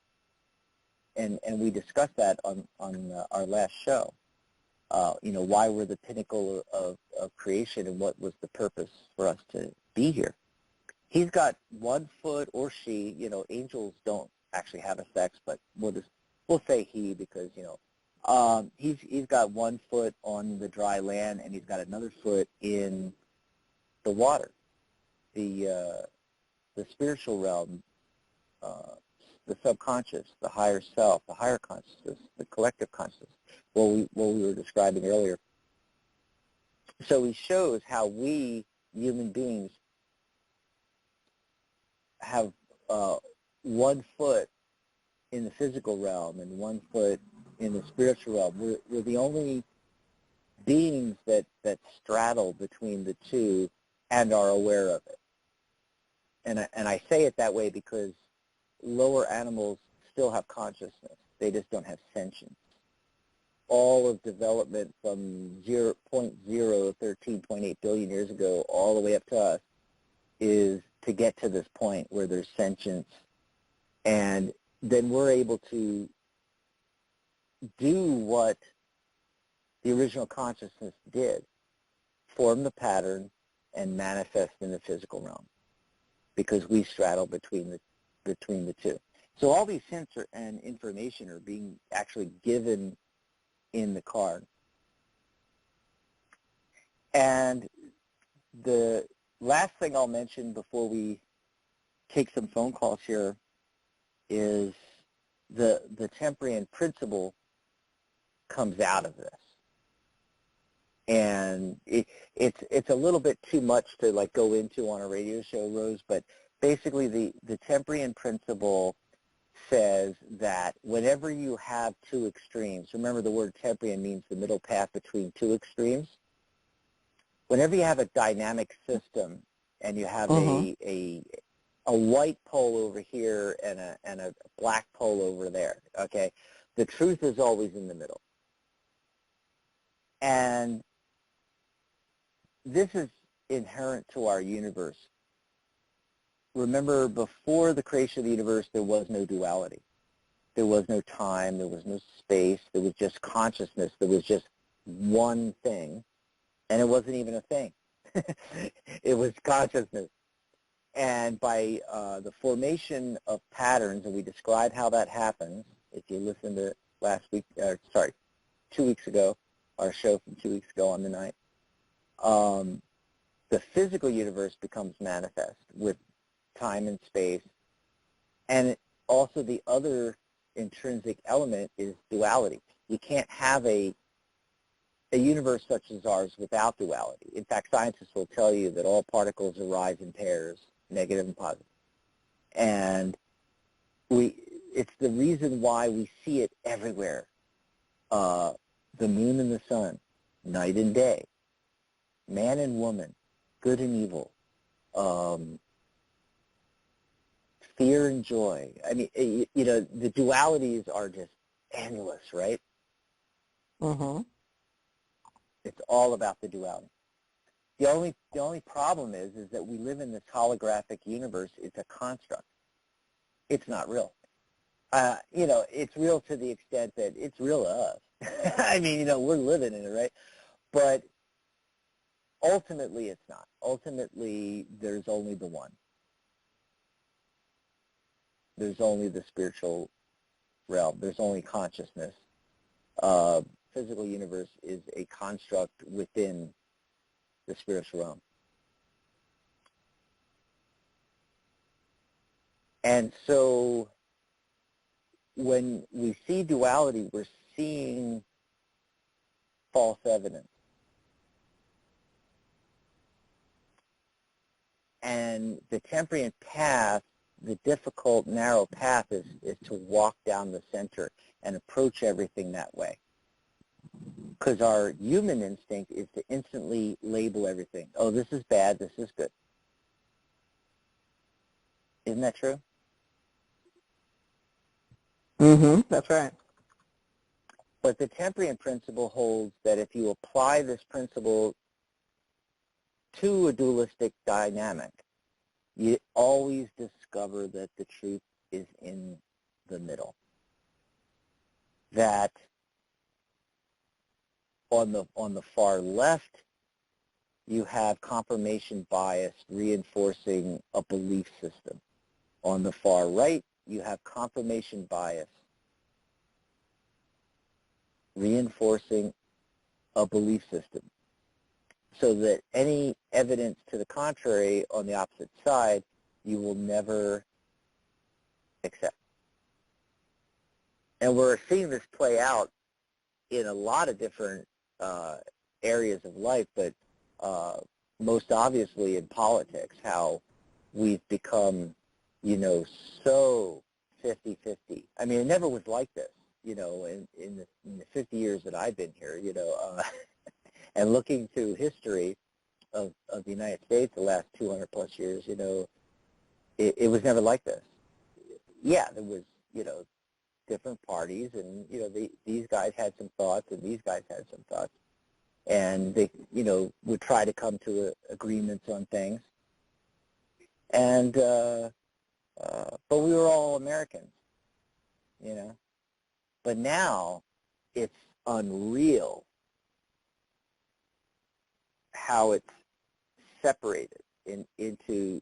And we discussed that on our last show. Why we're the pinnacle of creation and what was the purpose for us to be here. He's got 1 foot, or she, angels don't actually have a sex, but we'll say he, because, he's got 1 foot on the dry land and he's got another foot in the water. The spiritual realm, the subconscious, the higher self, the higher consciousness, the collective consciousness, what we were describing earlier. So he shows how we, human beings, have 1 foot in the physical realm and 1 foot in the spiritual realm. We're the only beings that straddle between the two and are aware of it. And I say it that way because lower animals still have consciousness. They just don't have sentience. All of development from 0.013.8 billion years ago all the way up to us is to get to this point where there's sentience, and then we're able to do what the original consciousness did, form the pattern and manifest in the physical realm, because we straddle between the two. So all these hints and information are being actually given in the card. And the last thing I'll mention before we take some phone calls here is the Temprian principle comes out of this. And it's a little bit too much to go into on a radio show, Rose, but basically the Temprian principle says that whenever you have two extremes, remember the word Temprian means the middle path between two extremes. Whenever you have a dynamic system and you have a white pole over here and a black pole over there, okay, the truth is always in the middle. And this is inherent to our universe. Remember, before the creation of the universe, there was no duality. There was no time. There was no space. There was just consciousness. There was just one thing, and it wasn't even a thing. It was consciousness. And by the formation of patterns, and we described how that happens, if you listened to 2 weeks ago, our show from 2 weeks ago on the night, the physical universe becomes manifest with time and space. And also the other intrinsic element is duality. You can't have a universe such as ours without duality. In fact, scientists will tell you that all particles arise in pairs, negative and positive. And it's the reason why we see it everywhere. The moon and the sun, night and day, man and woman, good and evil, fear and joy. I mean, the dualities are just endless, right? It's all about the duality. The only problem is that we live in this holographic universe. It's a construct. It's not real. It's real to the extent that it's real to us. I mean, we're living in it, right? But ultimately, it's not. Ultimately, there's only the one. There's only the spiritual realm. There's only consciousness. physical universe is a construct within the spiritual realm. And so when we see duality, we're seeing false evidence. And the Temprian path, the difficult, narrow path is to walk down the center and approach everything that way. Because our human instinct is to instantly label everything. Oh, this is bad, this is good. Isn't that true? Mm-hmm. That's right. But the Temprian principle holds that if you apply this principle to a dualistic dynamic, you always discover that the truth is in the middle. That on the far left, you have confirmation bias reinforcing a belief system. On the far right, you have confirmation bias reinforcing a belief system. So that any evidence to the contrary on the opposite side, you will never accept. And we're seeing this play out in a lot of different areas of life, but most obviously in politics, how we've become, so 50-50. I mean, it never was like this, in the 50 years that I've been here, and looking through history of the United States the last 200 plus years, it was never like this. Yeah, there was, different parties, and, these guys had some thoughts, and these guys had some thoughts. And they, would try to come to agreements on things. And, but we were all Americans, But now it's unreal how it's separated into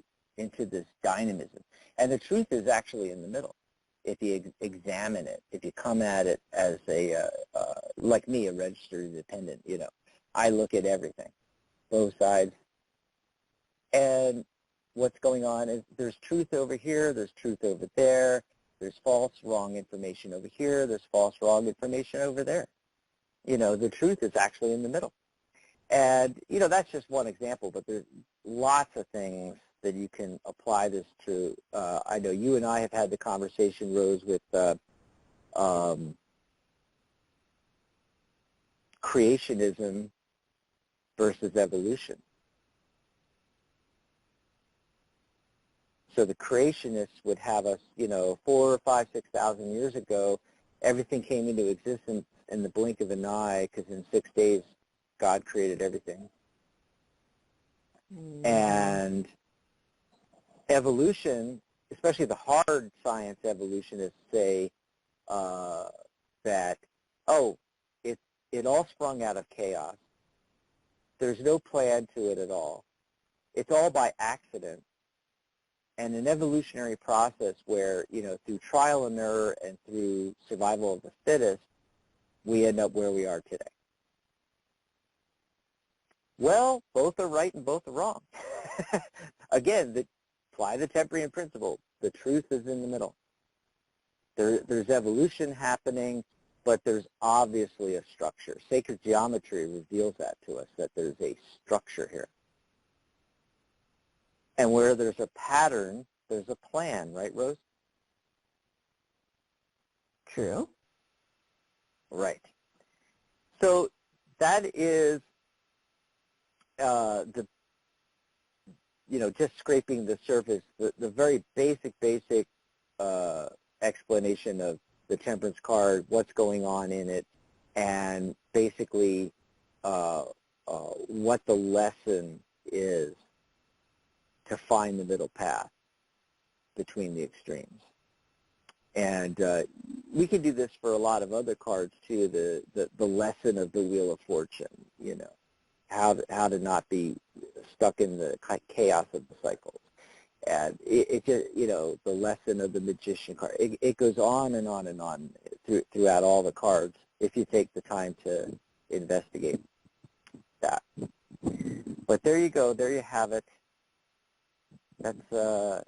this dynamism. And the truth is actually in the middle. If you examine it, if you come at it as like me, a registered independent, I look at everything, both sides. And what's going on is there's truth over here, there's truth over there, there's false, wrong information over here, there's false, wrong information over there. The truth is actually in the middle. And, that's just one example, but there's lots of things that you can apply this to. I know you and I have had the conversation, Rose, with creationism versus evolution. So the creationists would have us, 4 or 5, 6,000 years ago, everything came into existence in the blink of an eye because in 6 days God created everything. Mm-hmm. And evolution, especially the hard science evolutionists, say that, it all sprung out of chaos. There's no plan to it at all. It's all by accident. And an evolutionary process where, through trial and error and through survival of the fittest, we end up where we are today. Well, both are right and both are wrong. Again, apply the Temprian principle. The truth is in the middle. There's evolution happening, but there's obviously a structure. Sacred geometry reveals that to us, that there's a structure here. And where there's a pattern, there's a plan, right, Rose? True. Right. So that is just scraping the surface, the very basic explanation of the Temperance card, what's going on in it, and basically what the lesson is to find the middle path between the extremes. And we can do this for a lot of other cards too, the lesson of the Wheel of Fortune, how to not be stuck in the chaos of the cycles. And it just, the lesson of the Magician card. It goes on and on and on throughout all the cards. if you take the time to investigate that. But there you go. There you have it. That's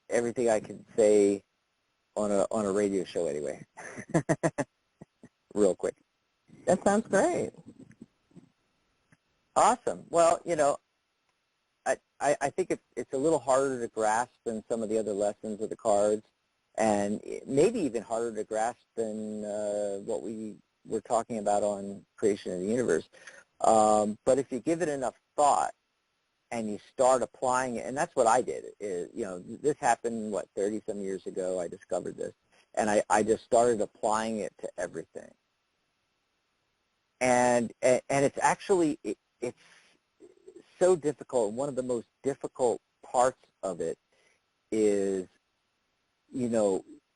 everything I can say on a radio show anyway. Real quick. That sounds great. Awesome. Well, I think it's a little harder to grasp than some of the other lessons of the cards, and maybe even harder to grasp than what we were talking about on creation of the universe. But if you give it enough thought and you start applying it, and that's what I did. This happened, 30-some years ago. I discovered this, and I just started applying it to everything. And it's actually, it's so difficult. One of the most difficult parts of it is,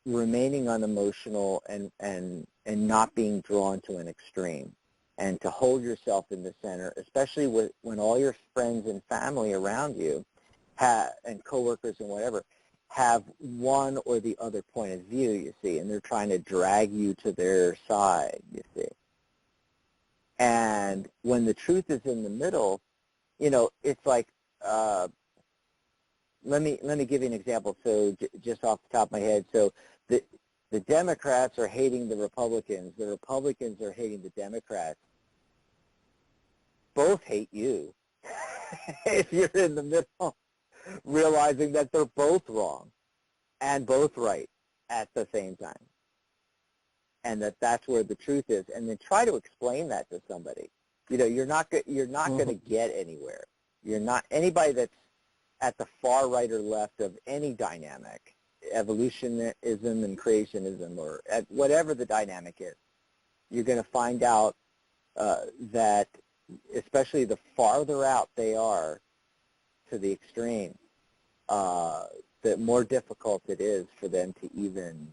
remaining unemotional and not being drawn to an extreme, and to hold yourself in the center, especially when all your friends and family around you and coworkers and whatever have one or the other point of view, you see, and they're trying to drag you to their side, you see. And when the truth is in the middle, it's like, let me give you an example. So just off the top of my head, so the Democrats are hating the Republicans are hating the Democrats. Both hate you if you're in the middle, realizing that they're both wrong and both right at the same time, and that's where the truth is. And then try to explain that to somebody. You're not going to get anywhere. You're not anybody that's at the far right or left of any dynamic, evolutionism and creationism, or at whatever the dynamic is. You're going to find out that, especially the farther out they are to the extreme, the more difficult it is for them to even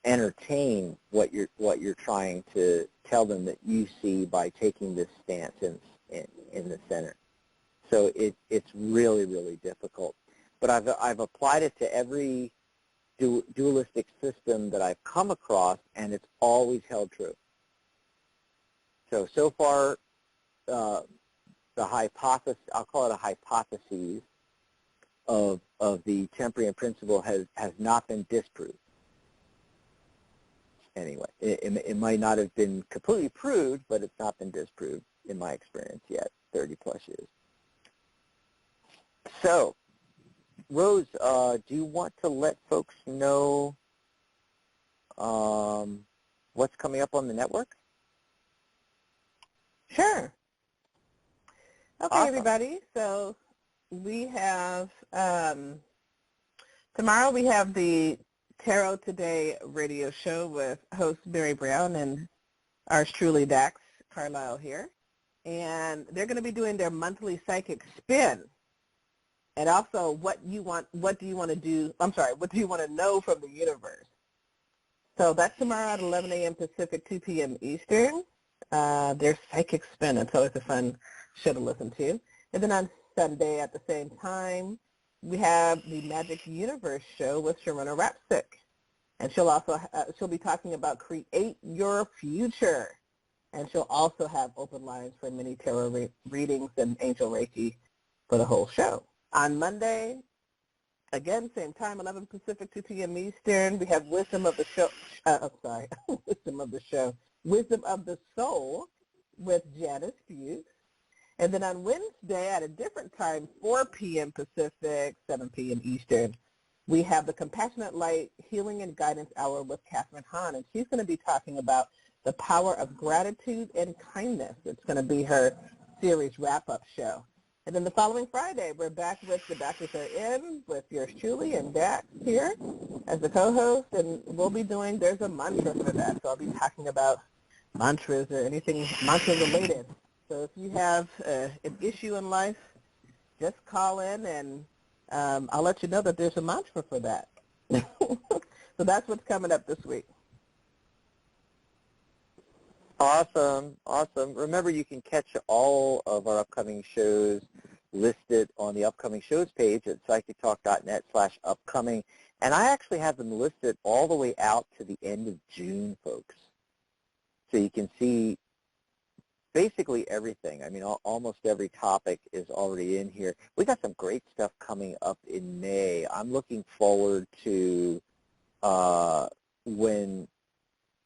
entertain what you're trying to tell them that you see by taking this stance in the center. So it's really, really difficult. But I've applied it to every dualistic system that I've come across, and it's always held true. So far, the hypothesis, I'll call it a hypothesis, of the Temprian principle has not been disproved. Anyway, it might not have been completely proved, but it's not been disproved in my experience yet, 30-plus years. So, Rose, do you want to let folks know what's coming up on the network? Sure. Okay, Awesome. Everybody. So we have, tomorrow we have the Tarot Today radio show with host Barry Brown and ours truly, Dax Carlisle here. And they're going to be doing their monthly psychic spin. And also, what do you want to know from the universe? So that's tomorrow at 11 a.m. Pacific, 2 p.m. Eastern. Their psychic spin. It's always a fun show to listen to. And then on Sunday at the same time, we have the Magic Universe show with Sharona Rapsick. And she'll be talking about create your future. And she'll also have open lines for mini tarot readings and angel Reiki for the whole show. On Monday, again, same time, 11 Pacific, 2 p.m. Eastern, we have Wisdom of the Show, Wisdom of the Soul with Janice Fuchs. And then on Wednesday at a different time, 4 p.m. Pacific, 7 p.m. Eastern, we have the Compassionate Light Healing and Guidance Hour with Catherine Hahn, and she's going to be talking about the power of gratitude and kindness. It's going to be her series wrap-up show. And then the following Friday, we're back with The Doctors Are In with yours truly and Dax here as the co-host, and we'll be doing, there's a mantra for that, so I'll be talking about mantras or anything mantra-related. So if you have an issue in life, just call in, and I'll let you know that there's a mantra for that. So that's what's coming up this week. Awesome, awesome. Remember, you can catch all of our upcoming shows listed on the upcoming shows page at psychictalk.net/upcoming. And I actually have them listed all the way out to the end of June, folks. So you can see basically everything. I mean, almost every topic is already in here. We got some great stuff coming up in May. I'm looking forward to when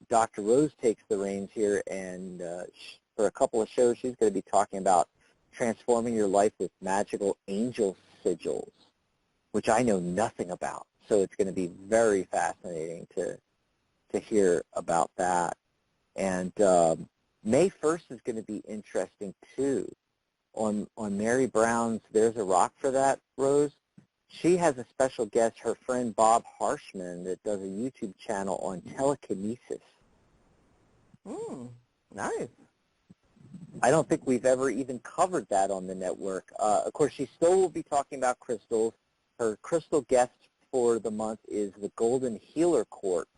Dr. Rose takes the reins here, and for a couple of shows, she's going to be talking about transforming your life with magical angel sigils, which I know nothing about. So it's going to be very fascinating to hear about that. And May 1st is going to be interesting too. On Mary Brown's There's a Rock for That, Rose, she has a special guest, her friend Bob Harshman, that does a YouTube channel on telekinesis. Nice. I don't think we've ever even covered that on the network. Of course, she still will be talking about crystals. Her crystal guest for the month is the Golden Healer Quartz.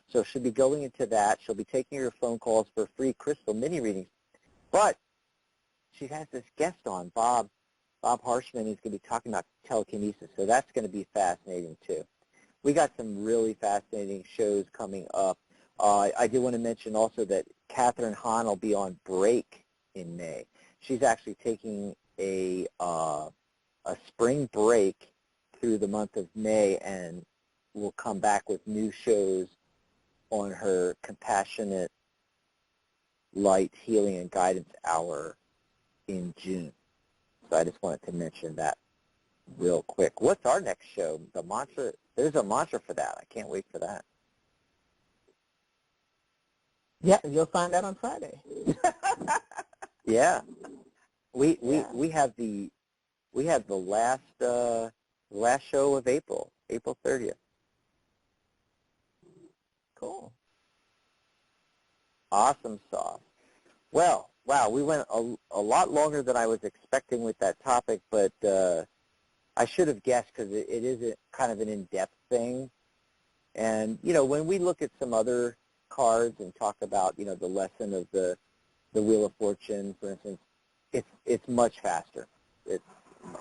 So she'll be going into that. She'll be taking your phone calls for free crystal mini readings. But she has this guest on, Bob Harshman, who's going to be talking about telekinesis. So that's going to be fascinating too. We got some really fascinating shows coming up. I do want to mention also that Catherine Hahn will be on break in May. She's actually taking a spring break through the month of May, and will come back with new shows on her Compassionate Light Healing and Guidance Hour in June. So I just wanted to mention that real quick. What's our next show? The mantra, there's a mantra for that. I can't wait for that. Yeah, you'll find out on Friday. Yeah. We have the last show of April 30th. Cool. Awesome sauce. Well, wow, we went a lot longer than I was expecting with that topic, but I should have guessed because it is a kind of an in-depth thing. And, you know, when we look at some other cards and talk about, you know, the lesson of the Wheel of Fortune, for instance, it's much faster. It's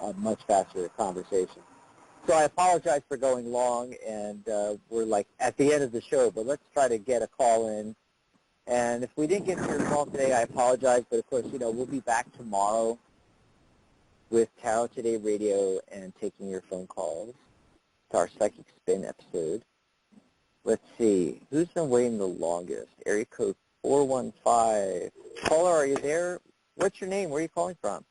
a much faster conversation. So I apologize for going long, and we're like at the end of the show, but let's try to get a call in. And if we didn't get to your call today, I apologize, but of course, you know, we'll be back tomorrow with Tarot Today Radio and taking your phone calls. It's our Psychic Spin episode. Let's see, who's been waiting the longest? Area code 415. Caller, are you there? What's your name? Where are you calling from?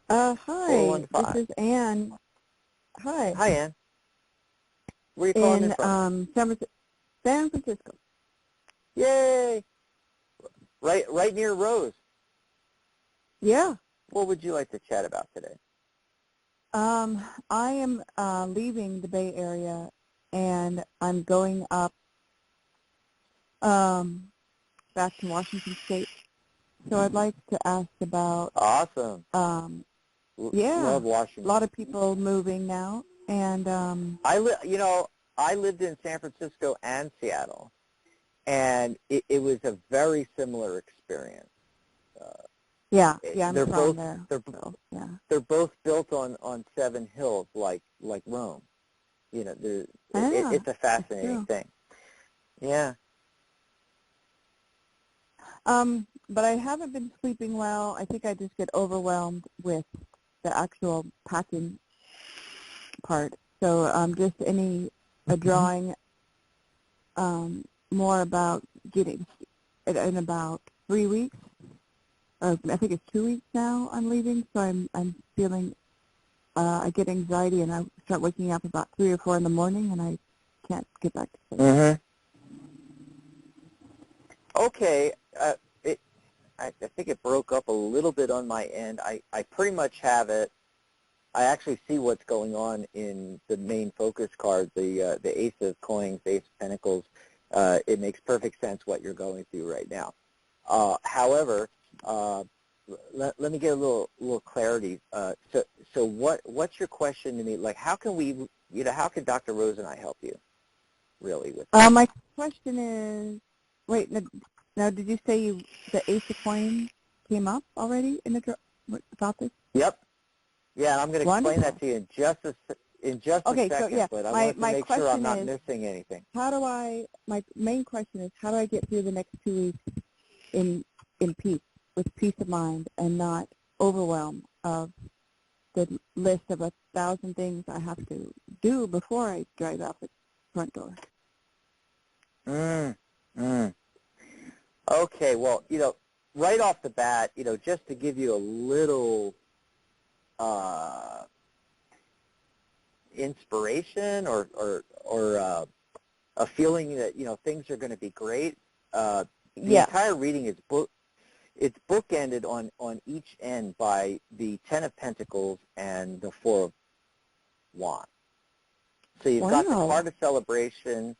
Hi, 415. this is Ann. Hi. Hi, Ann. Where are you calling in from? San Francisco. Yay! Right near Rose. Yeah. What would you like to chat about today? I am leaving the Bay Area, and I'm going up back to Washington State. So I'd like to ask about. Awesome. Yeah. Love Washington. A lot of people moving now, and I lived in San Francisco and Seattle, and it was a very similar experience. I'm they're from both there. They're both built on 7 hills like Rome. You know, it's a fascinating thing. Yeah. But I haven't been sleeping well. I think I just get overwhelmed with the actual packing part. So just a drawing more about getting in about 3 weeks. I think it's 2 weeks now I'm leaving, so I'm feeling, I get anxiety and I start waking up about 3 or 4 in the morning and I can't get back to sleep. Mm-hmm. Okay. I think it broke up a little bit on my end. I pretty much have it. I actually see what's going on in the main focus card, the Ace of Coins, Ace of Pentacles. It makes perfect sense what you're going through right now. However, let me get a little clarity. So what's your question to me? Like, how can how can Dr. Rose and I help you, really? With my question is, wait, now did you say the Ace of Coins came up already in the about this? Yep. Yeah, I'm going to explain that to you in just in just Okay, a second, so yeah, but I my want to make sure I'm question not is, missing anything. my main question is, how do I get through the next 2 weeks in peace, with peace of mind, and not overwhelmed of the list of 1,000 things I have to do before I drive out the front door? Okay, well, right off the bat, just to give you a little inspiration or a feeling that, things are going to be great, the entire reading is it's bookended on each end by the Ten of Pentacles and the Four of Wands. So you've got the card of celebration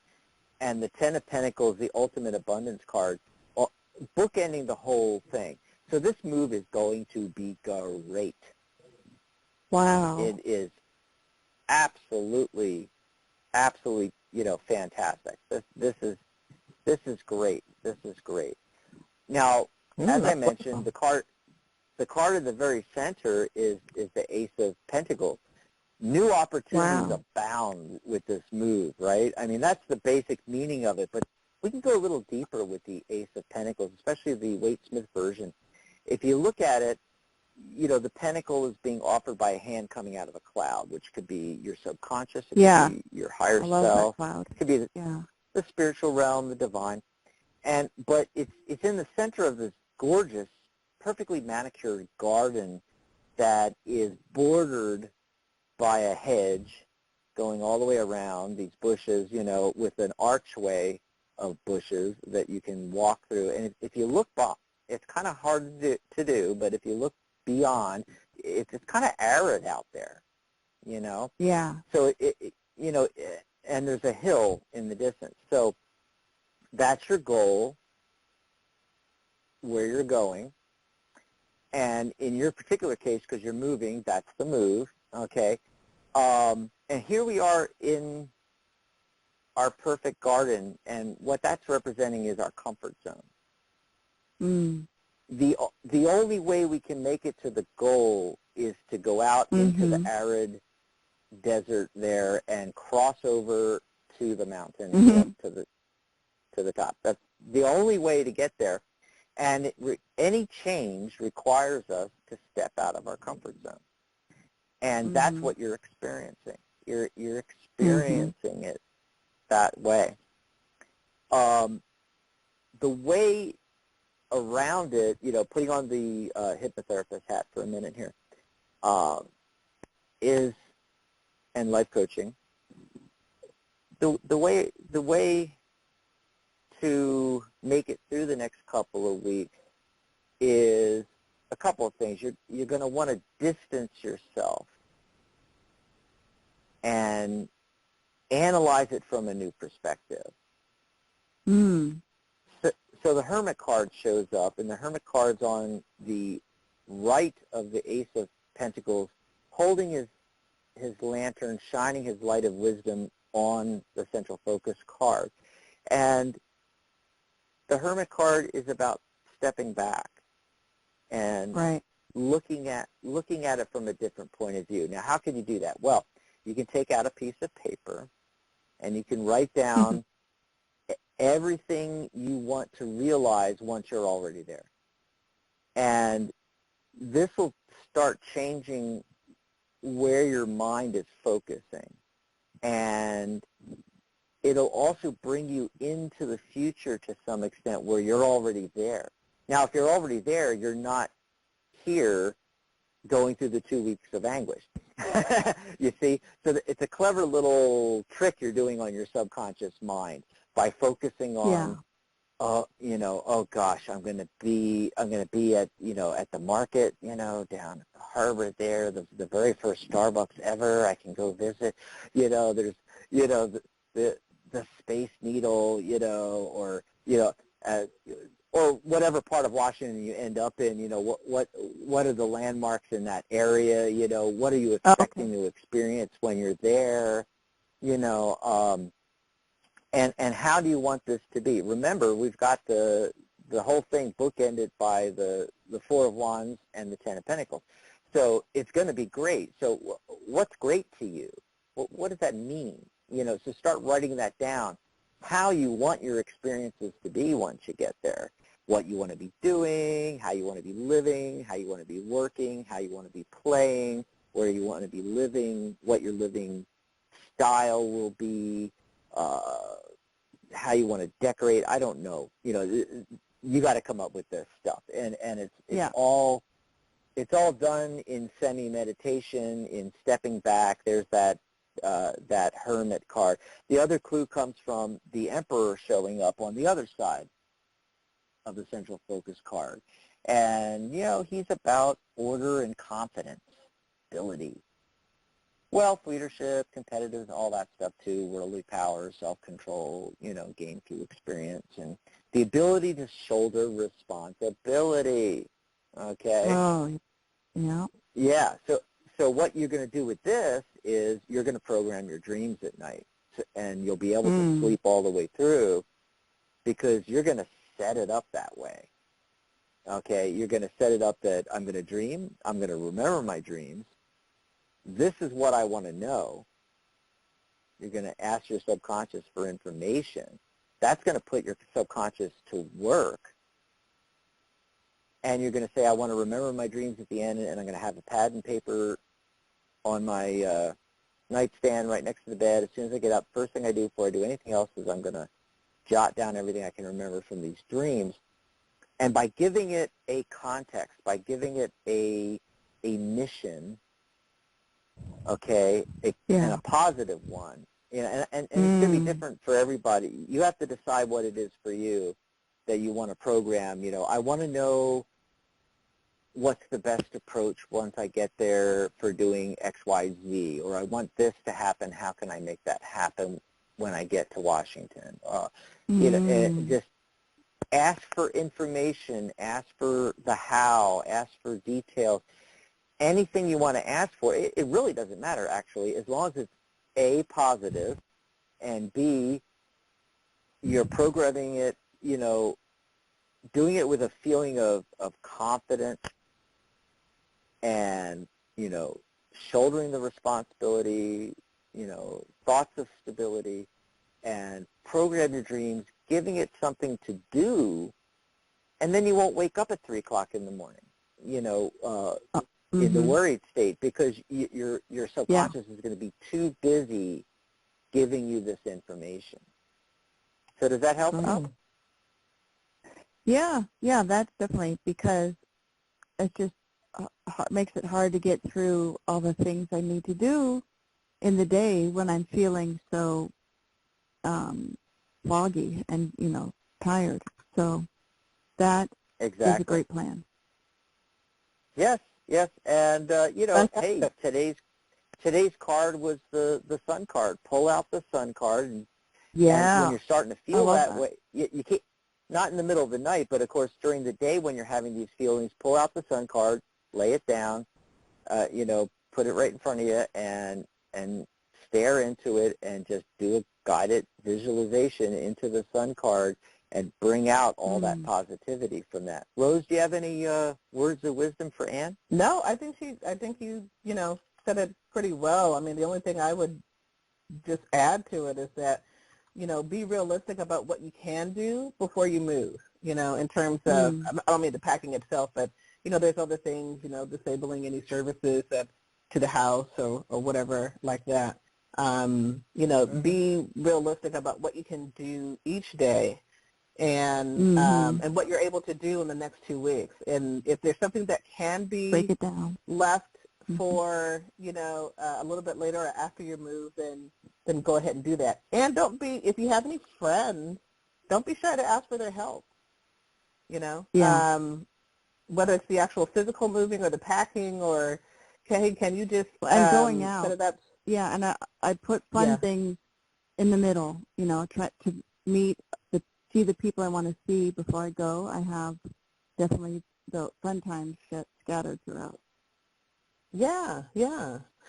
and the Ten of Pentacles, the ultimate abundance card, bookending the whole thing. So this move is going to be great. Wow. It is absolutely, fantastic. This is great. This is great. Now, as I mentioned, the card in the very center is the Ace of Pentacles. New opportunities abound with this move, right? I mean, that's the basic meaning of it, but we can go a little deeper with the Ace of Pentacles, especially the Waite-Smith version. If you look at it, the pentacle is being offered by a hand coming out of a cloud, which could be your subconscious, it could be your higher self, it could be the spiritual realm, the divine. But it's in the center of this gorgeous, perfectly manicured garden that is bordered by a hedge going all the way around these bushes, with an archway of bushes that you can walk through. And if you look back, it's kind of hard to do, but if you look beyond, it's kind of arid out there, Yeah. So, and there's a hill in the distance. So that's your goal, where you're going. And in your particular case, because you're moving, that's the move, okay? And here we are in our perfect garden, and what that's representing is our comfort zone. The only way we can make it to the goal is to go out into the arid desert there and cross over to the mountain and get up to the top. That's the only way to get there. And any change requires us to step out of our comfort zone. And that's what you're experiencing. You're experiencing it that way. The way around it, putting on the hypnotherapist hat for a minute here, is, and life coaching, the way to make it through the next couple of weeks is a couple of things. You're going to want to distance yourself and analyze it from a new perspective. So the Hermit card shows up, and the Hermit card's on the right of the Ace of Pentacles, holding his lantern, shining his light of wisdom on the central focus card. And the Hermit card is about stepping back and looking at it from a different point of view. Now, how can you do that? Well, you can take out a piece of paper and you can write down everything you want to realize once you're already there. And this will start changing where your mind is focusing. And it'll also bring you into the future to some extent where you're already there. Now, if you're already there, you're not here going through the 2 weeks of anguish. You see? So it's a clever little trick you're doing on your subconscious mind by focusing on, oh gosh, I'm going to be at, at the market, down at the harbor there, the very first Starbucks ever I can go visit. There's, the Space Needle, or whatever part of Washington you end up in, what are the landmarks in that area, what are you expecting to experience when you're there, and how do you want this to be? Remember, we've got the whole thing bookended by the Four of Wands and the Ten of Pentacles. So it's going to be great. So what's great to you? what does that mean? So start writing that down, how you want your experiences to be once you get there, what you want to be doing, how you want to be living, how you want to be working, how you want to be playing, where you want to be living, what your living style will be, how you want to decorate. I don't know. You got to come up with this stuff, and it's all done in semi-meditation, in stepping back. There's that hermit card. The other clue comes from the Emperor showing up on the other side of the central focus card. And, he's about order and confidence, stability, wealth, leadership, competitive, all that stuff too, worldly power, self-control, gain through experience, and the ability to shoulder responsibility. Okay? Oh, yeah. Yeah, so what you're going to do with this is you're going to program your dreams at night, and you'll be able to sleep all the way through because you're going to set it up that way. Okay, you're going to set it up that I'm going to dream, I'm going to remember my dreams, this is what I want to know. You're going to ask your subconscious for information. That's going to put your subconscious to work. And you're going to say, I want to remember my dreams at the end, and I'm going to have a pad and paper on my nightstand right next to the bed. As soon as I get up, first thing I do before I do anything else is I'm going to jot down everything I can remember from these dreams. And by giving it a context, by giving it a mission, okay, and a positive one, and it's going to be different for everybody. You have to decide what it is for you that you want to program. I want to know what's the best approach once I get there for doing X, Y, Z, or I want this to happen. How can I make that happen when I get to Washington? And just ask for information, ask for the how, ask for details. Anything you want to ask for, it really doesn't matter, actually, as long as it's A, positive, and B, you're programming it, doing it with a feeling of confidence and, shouldering the responsibility, thoughts of stability, and program your dreams, giving it something to do, and then you won't wake up at 3 o'clock in the morning, in the worried state, because your subconscious is going to be too busy giving you this information. So does that help out? Yeah, that's definitely, because it just makes it hard to get through all the things I need to do in the day when I'm feeling so foggy and, tired. So that is a great plan. Yes, and, hey, today's card was the sun card. Pull out the sun card, and when you're starting to feel that way, you can't, not in the middle of the night, but of course during the day when you're having these feelings, pull out the sun card, lay it down, put it right in front of you, and stare into it, and just do a guided visualization into the sun card and bring out all that positivity from that. Rose, do you have any words of wisdom for Ann? No, I think you said it pretty well. I mean, the only thing I would just add to it is that, be realistic about what you can do before you move, in terms of, I don't mean the packing itself, but, there's other things, disabling any services to the house or whatever like that. Be realistic about what you can do each day and what you're able to do in the next 2 weeks. And if there's something that can be break it down, left for, a little bit later or after your move, then go ahead and do that. And if you have any friends, don't be shy to ask for their help, whether it's the actual physical moving or the packing, or, hey, can you just going out. set it up? Yeah, and I put fun things in the middle, try to see the people I want to see before I go. I have definitely the fun times scattered throughout. Yeah.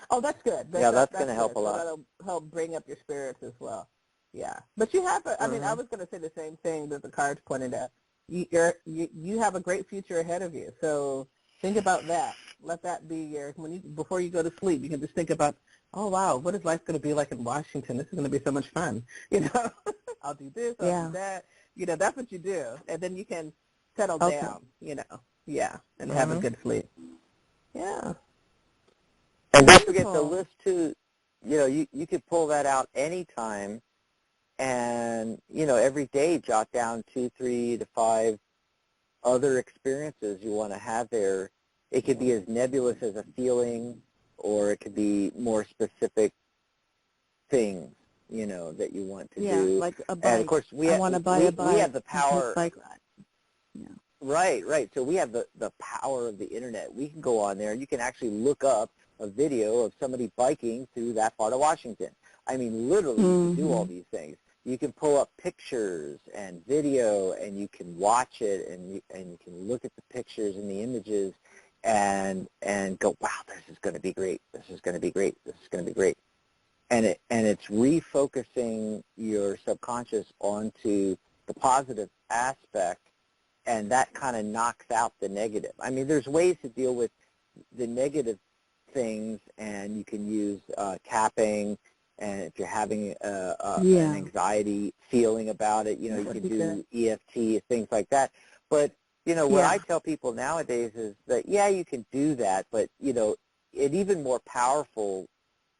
Oh, that's good. That's going to help a lot. So that'll help bring up your spirits as well. Yeah. But you have, I mean, I was going to say the same thing that the cards pointed at. You have a great future ahead of you. So, Think about that. Let that be before you go to sleep, you can just think about, oh, wow, what is life going to be like in Washington? This is going to be so much fun. I'll do this, I'll do that. That's what you do. And then you can settle down, and have a good sleep. Yeah. And don't forget the list, too. You could pull that out anytime and, every day jot down 2, 3 to 5 other experiences you want to have there. It could be as nebulous as a feeling, or it could be more specific things, that you want to do. Yeah, like a bike. And of course, we want to buy a bike. We have the power. Bike ride. Yeah. Right. So we have the power of the internet. We can go on there. You can actually look up a video of somebody biking through that part of Washington. I mean, literally, you can do all these things. You can pull up pictures and video, and you can watch it, and you can look at the pictures and the images, and go, wow, this is going to be great. This is going to be great. This is going to be great. And it's refocusing your subconscious onto the positive aspect, and that kind of knocks out the negative. I mean, there's ways to deal with the negative things, and you can use tapping. And if you're having an anxiety feeling about it, you can do EFT, things like that. But, what I tell people nowadays is that, you can do that, but, an even more powerful,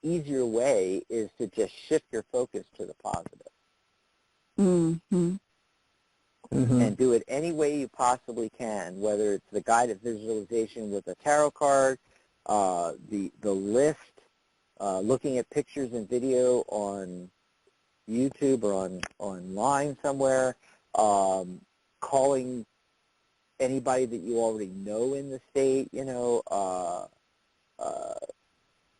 easier way is to just shift your focus to the positive. Mm-hmm. And do it any way you possibly can, whether it's the guided visualization with a tarot card, the list, looking at pictures and video on YouTube or online somewhere, calling anybody that you already know in the state,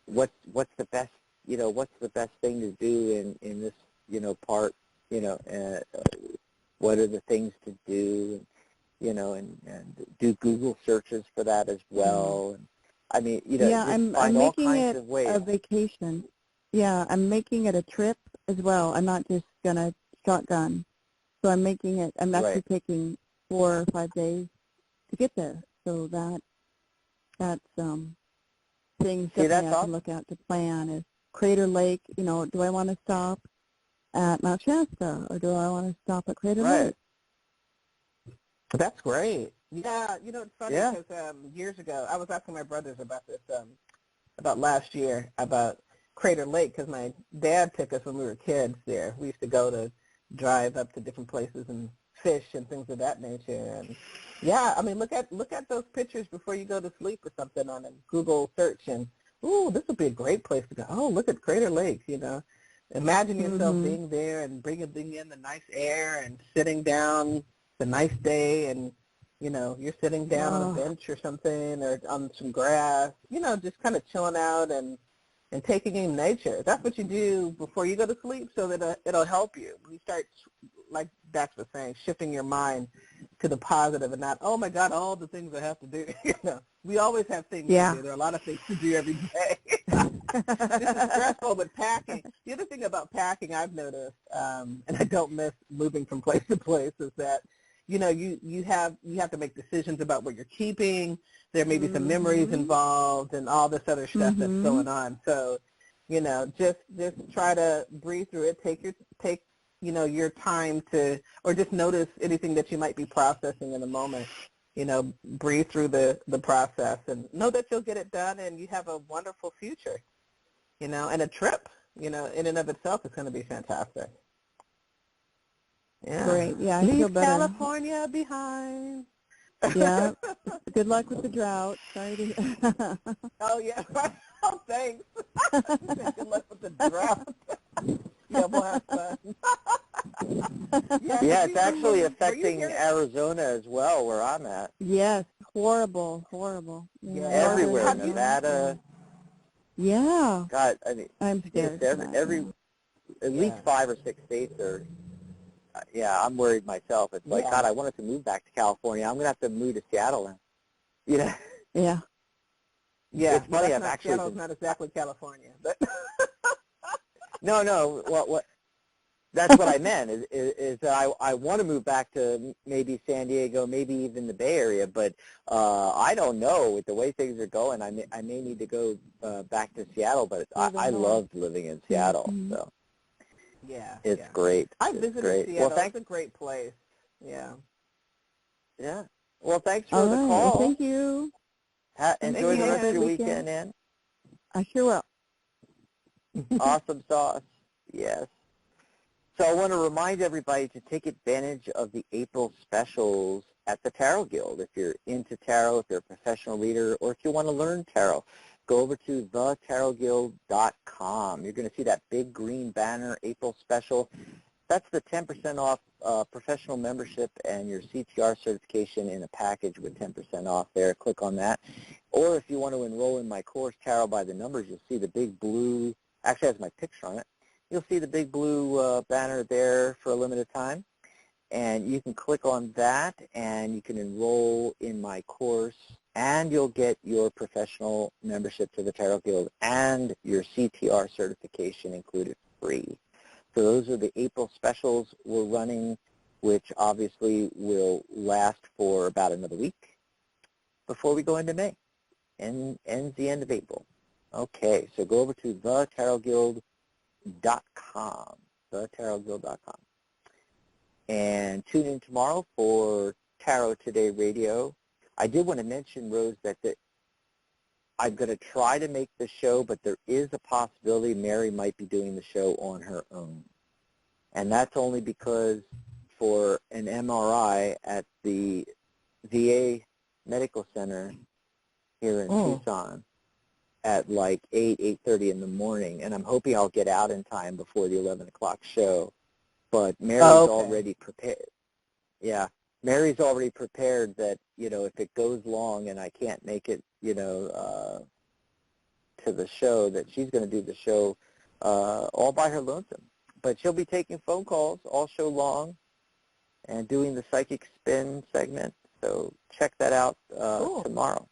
what's the best, what's the best thing to do in this, part, what are the things to do, and do Google searches for that as well. And, I mean, I'm find all making kinds it of ways. a vacation. Yeah, I'm making it a trip as well. I'm not just going to shotgun. So I'm actually taking 4 or 5 days to get there. So that's things definitely I can look at to plan is Crater Lake, do I want to stop at Mount Shasta or do I want to stop at Crater Lake? That's great. Yeah, it's funny because years ago, I was asking my brothers about this, about last year, about Crater Lake, because my dad took us when we were kids there. We used to go to drive up to different places and fish and things of that nature. And I mean, look at those pictures before you go to sleep or something on a Google search, and this would be a great place to go. Oh, look at Crater Lake, Imagine yourself being there and breathing in the nice air and sitting down. It's a nice day, and you're sitting down on a bench or something, or on some grass, just kind of chilling out and taking in nature. That's what you do before you go to sleep, so that it'll help you. You start, like Dax was saying, shifting your mind to the positive and not, oh my God, all the things I have to do. We always have things to do. There are a lot of things to do every day. This is stressful, but packing. The other thing about packing I've noticed, and I don't miss moving from place to place, is that you have to make decisions about what you're keeping. There may be some memories involved and all this other stuff that's going on. So, just try to breathe through it. Take your time to, or just notice anything that you might be processing in the moment. Breathe through the process and know that you'll get it done, and you have a wonderful future. And a trip, in and of itself is going to be fantastic. Yeah. Great. Yeah, I feel better. California behind. Yeah. Good luck with the drought. Sorry to. Oh yeah. Oh, thanks. Good luck with the drought. Yeah, we'll have fun. Yeah, it's actually affecting Arizona as well, where I'm at. Yes, horrible. Yeah. Everywhere, Nevada. Yeah. God, I mean, I'm scared. At least 5 or 6 states are. I'm worried myself. It's like, God, I wanted to move back to California. I'm going to have to move to Seattle now. Yeah. Yeah. It's funny. Seattle's not exactly California, but. No. That's what I meant, is that I want to move back to maybe San Diego, maybe even the Bay Area, but I don't know. With the way things are going, I may need to go back to Seattle, but I loved living in Seattle, so yeah, it's great. I It's visited great. Seattle. Well, thanks. It's a great place. Yeah. Yeah. Well, thanks for All the right. call. Well, thank you. Enjoy the you. rest Have of a your good weekend, Ann. I sure will. Awesome sauce. Yes. So I want to remind everybody to take advantage of the April specials at the Tarot Guild. If you're into tarot, if you're a professional reader, or if you want to learn tarot, go over to thetarotguild.com. You're going to see that big green banner, April special. That's the 10% off professional membership and your CTR certification in a package with 10% off there. Click on that. Or if you want to enroll in my course, Tarot by the Numbers, you'll see the big blue, actually has my picture on it. You'll see the big blue banner there for a limited time. And you can click on that and you can enroll in my course and you'll get your professional membership to the Tarot Guild and your CTR certification included free. So those are the April specials we're running, which obviously will last for about another week before we go into May and ends the end of April. Okay, so go over to thetarotguild.com, thetarotguild.com. And tune in tomorrow for Tarot Today Radio. I did want to mention, Rose, that I'm going to try to make the show, but there is a possibility Mary might be doing the show on her own. And that's only because for an MRI at the VA Medical Center here in Tucson at like 8:30 in the morning, and I'm hoping I'll get out in time before the 11 o'clock show. But Mary's already prepared. Yeah, Mary's already prepared that, you know, if it goes long and I can't make it, you know, to the show, that she's going to do the show all by her lonesome. But she'll be taking phone calls all show long and doing the Psychic Spin segment. So check that out tomorrow.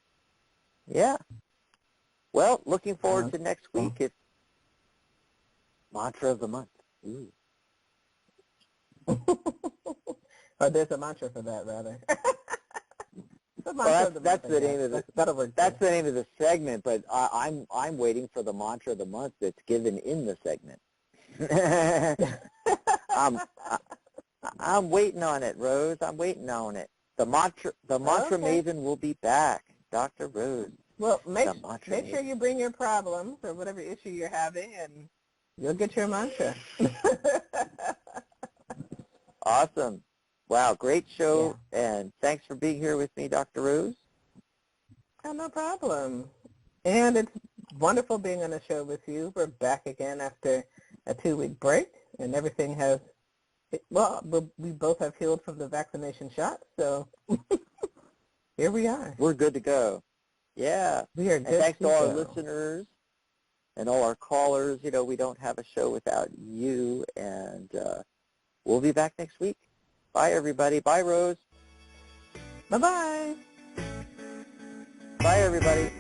Yeah. Well, looking forward to next week. It's Mantra of the Month. Ooh. Or there's a mantra for that, rather. Well, that's the name of that's the name of the segment, but I'm waiting for the mantra of the month that's given in the segment. I'm waiting on it, Rose. I'm waiting on it. The mantra maven will be back, Dr. Rose. Well, make sure you bring your problems or whatever issue you're having, and you'll get your mantra. Awesome. Wow, great show, and thanks for being here with me, Dr. Rose. Oh, no problem. And it's wonderful being on a show with you. We're back again after a 2-week break, and everything has, well, we both have healed from the vaccination shot, so here we are. We're good to go. Yeah. We are good to go. And thanks to all our listeners and all our callers. You know, we don't have a show without you, and we'll be back next week. Bye, everybody. Bye, Rose. Bye-bye. Bye, everybody.